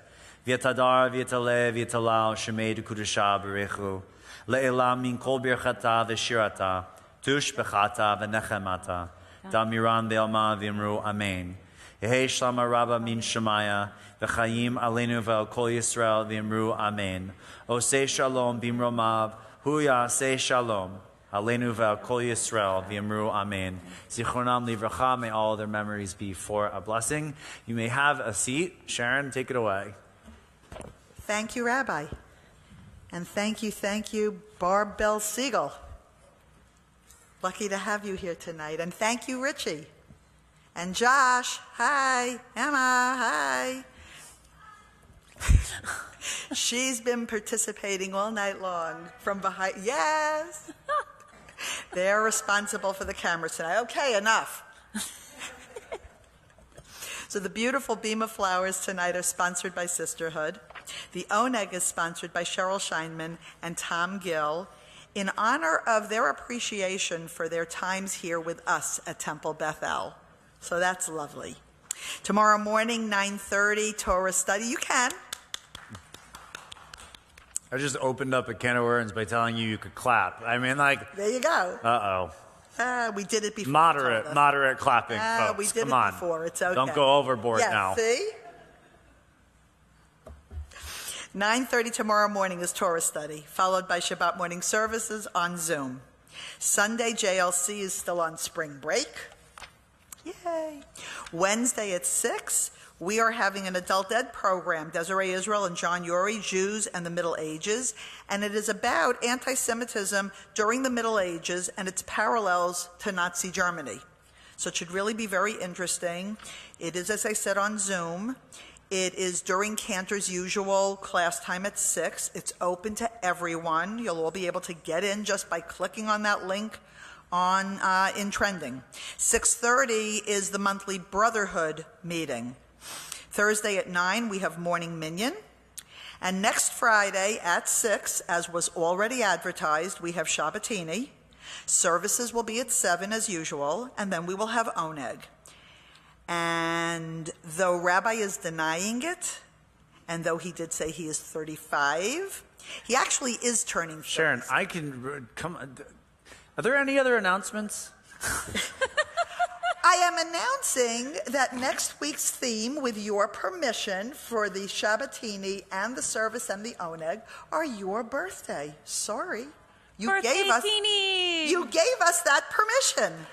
V'yatadar v'yataleh v'yatalal shemei d'kudusha b'rechu le'elam min kol birchata v'shirata tush b'chata v'nechemata damiran ve'alma v'imru amen Yehi Shlama Rabba min Shemaya, V'chayim aleinu ve'al kol Yisrael v'imru Amen. Osei Shalom bimromav, Hu Yaseh Shalom. Aleinu ve'al kol Yisrael v'imru Amen. Zichronam livracha, may all their memories be for a blessing. You may have a seat. Sharon, take it away. Thank you, Rabbi. And thank you, Barb Bell Siegel. Lucky to have you here tonight. And thank you, Richie. And Josh, hi. Emma, hi. She's been participating all night long from behind. Yes. They're responsible for the cameras tonight. Okay, enough. So the beautiful beam of flowers tonight are sponsored by Sisterhood. The Oneg is sponsored by Cheryl Scheinman and Tom Gill in honor of their appreciation for their times here with us at Temple Bethel. So that's lovely. Tomorrow morning, 9:30, Torah study. You can. I just opened up a can of worms by telling you could clap. I mean, like... There you go. Uh-oh. We did it before. Moderate clapping, folks. We did Come it on. before. It's okay. Don't go overboard now. See? 9:30 tomorrow morning is Torah study, followed by Shabbat morning services on Zoom. Sunday, JLC is still on spring break. Yay. Wednesday at 6, we are having an adult ed program, Desiree Israel and John Uri, Jews and the Middle Ages, and it is about anti-Semitism during the Middle Ages and its parallels to Nazi Germany. So it should really be very interesting. It is, as I said, on Zoom. It is during Cantor's usual class time at 6. It's open to everyone. You'll all be able to get in just by clicking on that link on in Trending. 6:30 is the monthly Brotherhood meeting. Thursday at 9, we have Morning Minyan. And next Friday at 6, as was already advertised, we have Shabbatini. Services will be at 7 as usual, and then we will have Oneg. And though Rabbi is denying it, and though he did say he is 35, he actually is turning 30. Sharon, I can come. Are there any other announcements? I am announcing that next week's theme, with your permission, for the Shabbatini and the service and the Oneg are your birthday. Sorry. You gave us that permission.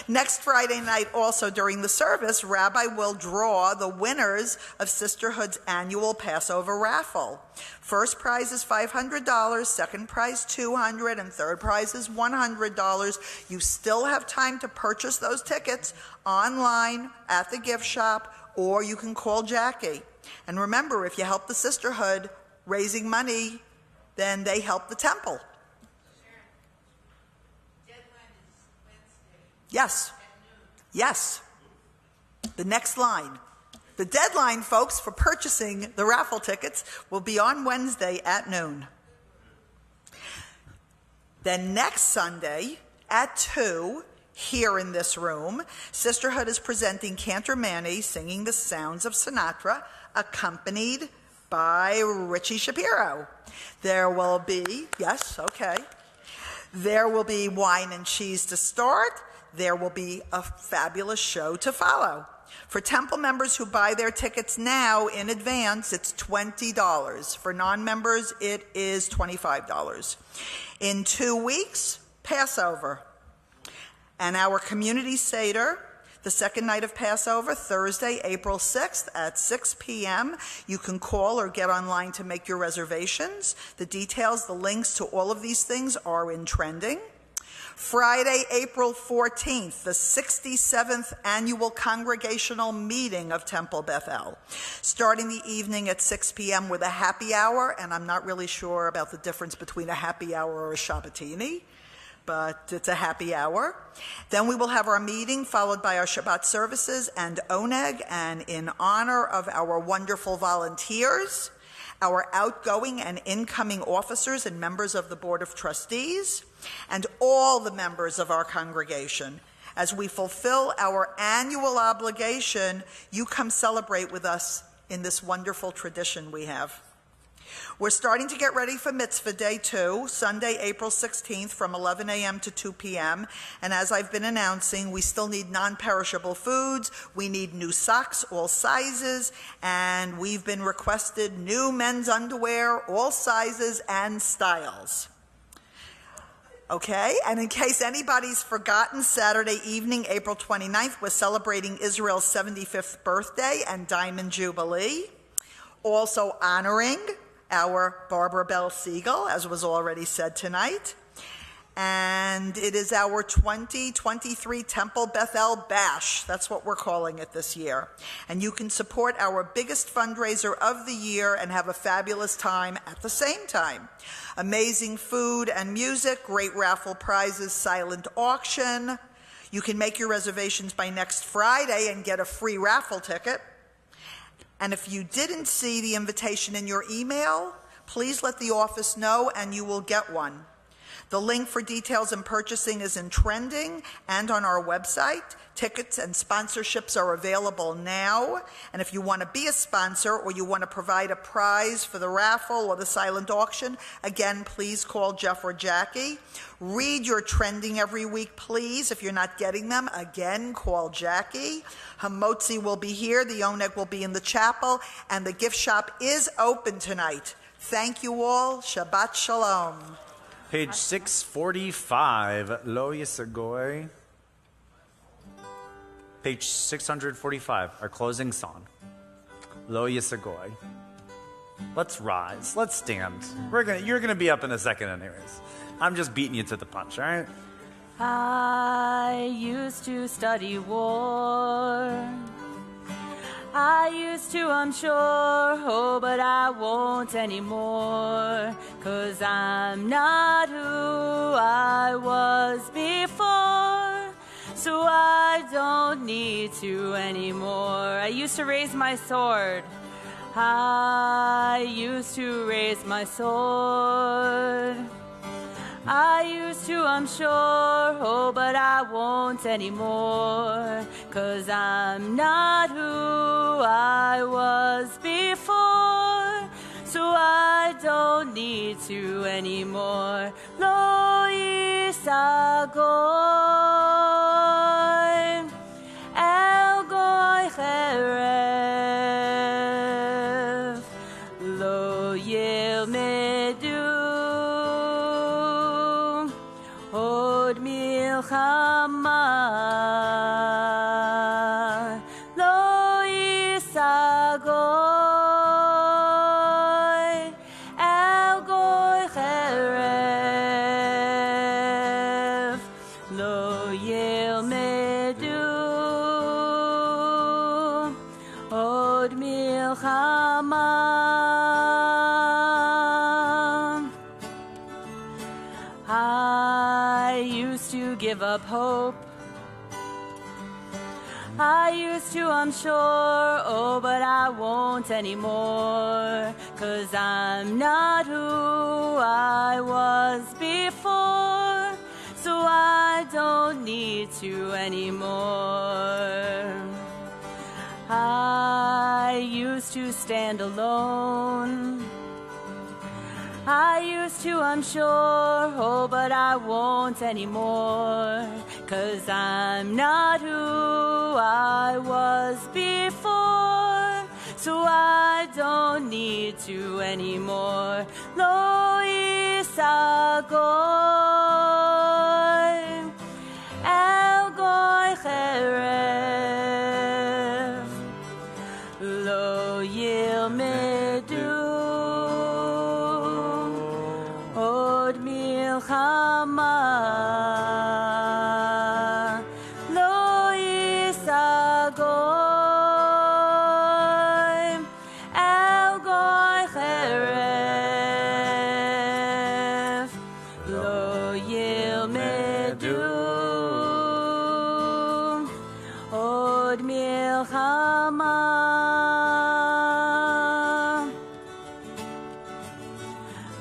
Next Friday night, also during the service, Rabbi will draw the winners of Sisterhood's annual Passover raffle. First prize is $500, second prize $200, and third prize is $100. You still have time to purchase those tickets online at the gift shop, or you can call Jackie. And remember, if you help the Sisterhood raising money, then they help the temple. Yes. Yes. The next line. The deadline, folks, for purchasing the raffle tickets will be on Wednesday at noon. Then next Sunday at 2, here in this room, Sisterhood is presenting Cantor Manny singing the sounds of Sinatra, accompanied by Richie Shapiro. There will be, yes, okay. There will be wine and cheese to start. There will be a fabulous show to follow. For temple members who buy their tickets now in advance, it's $20. For non-members, it is $25. In 2 weeks, Passover. And our community Seder, the second night of Passover, Thursday, April 6th at 6 p.m. You can call or get online to make your reservations. The details, the links to all of these things are in Trending. Friday, April 14th, the 67th annual congregational meeting of Temple Bethel, starting the evening at 6 p.m. with a happy hour, and I'm not really sure about the difference between a happy hour or a Shabbatini, but it's a happy hour. Then we will have our meeting followed by our Shabbat services and Oneg, and in honor of our wonderful volunteers, our outgoing and incoming officers and members of the Board of Trustees, and all the members of our congregation. As we fulfill our annual obligation, you come celebrate with us in this wonderful tradition we have. We're starting to get ready for Mitzvah Day 2, Sunday, April 16th from 11 a.m. to 2 p.m. And as I've been announcing, we still need non-perishable foods. We need new socks, all sizes, and we've been requested new men's underwear, all sizes and styles. Okay, and in case anybody's forgotten, Saturday evening, April 29th, we're celebrating Israel's 75th birthday and Diamond Jubilee. Also honoring our Barbara Bell Siegel, as was already said tonight. And it is our 2023 Temple Bethel Bash. That's what we're calling it this year. And you can support our biggest fundraiser of the year and have a fabulous time at the same time. Amazing food and music, great raffle prizes, silent auction. You can make your reservations by next Friday and get a free raffle ticket. And if you didn't see the invitation in your email, please let the office know and you will get one. The link for details and purchasing is in Trending and on our website. Tickets and sponsorships are available now. And if you want to be a sponsor or you want to provide a prize for the raffle or the silent auction, again, please call Jeff or Jackie. Read your Trending every week, please. If you're not getting them, again, call Jackie. Hamotzi will be here. The Oneg will be in the chapel. And the gift shop is open tonight. Thank you all. Shabbat Shalom. Page 645, Lo Yisagoy. Page 645, our closing song. Lo Yisagoy. Let's rise. Let's stand. You're gonna be up in a second anyways. I'm just beating you to the punch, all right? I used to study war. I used to, I'm sure, oh, but I won't anymore, 'cause I'm not who I was before, so I don't need to anymore. I used to raise my sword. I used to raise my sword. I used to, I'm sure, oh, but I won't anymore, 'cause I'm not who I was before, so I don't need to anymore. Lo yisagoy el goy cherev, lo yilmedu od milchama, lo yisagoy el goy cherev, lo yilmedu od milchama. I used to give up hope. I used to, I'm sure, oh, but I won't anymore, 'cause I'm not who I was before, so I don't need to anymore. I used to stand alone. I used to, I'm sure, oh, but I won't anymore, 'cause I'm not who I was before, so I don't need to anymore. Lo yisagoy el goy cherev, lo yilmedu od milchama, lo yisagoy el goy cherev, lo yilmedu od milchama.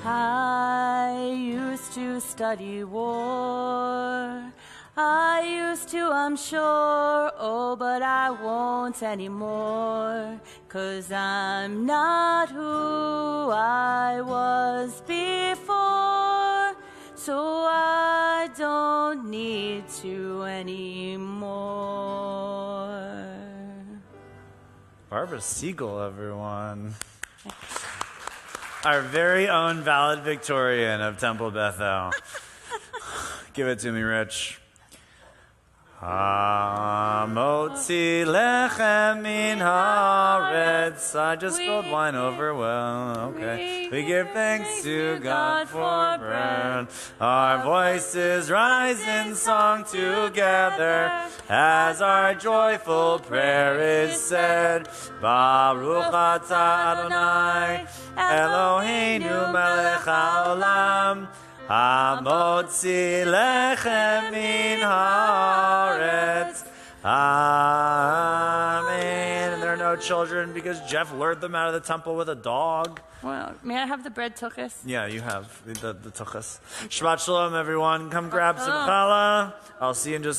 I used to study war. I used to, I'm sure, oh, but I won't anymore, 'cause I'm not who I I was before, so I don't need to anymore. Barbara Siegel, everyone. Our very own valedictorian of Temple Bethel. Give it to me, Rich. Motzi lechem min haaretz. I just spilled wine over. Well, okay. We give thanks to God for bread. Our voices rise in song together as our joyful prayer is said. Baruch atah Adonai Eloheinu melech haolam. Hamotzi lechem min haaretz. Amen. And there are no children because Jeff lured them out of the temple with a dog. Well, may I have the bread tuchus? Yeah, you have the tuchus. Shabbat shalom, everyone. Come grab some challah. I'll see you in just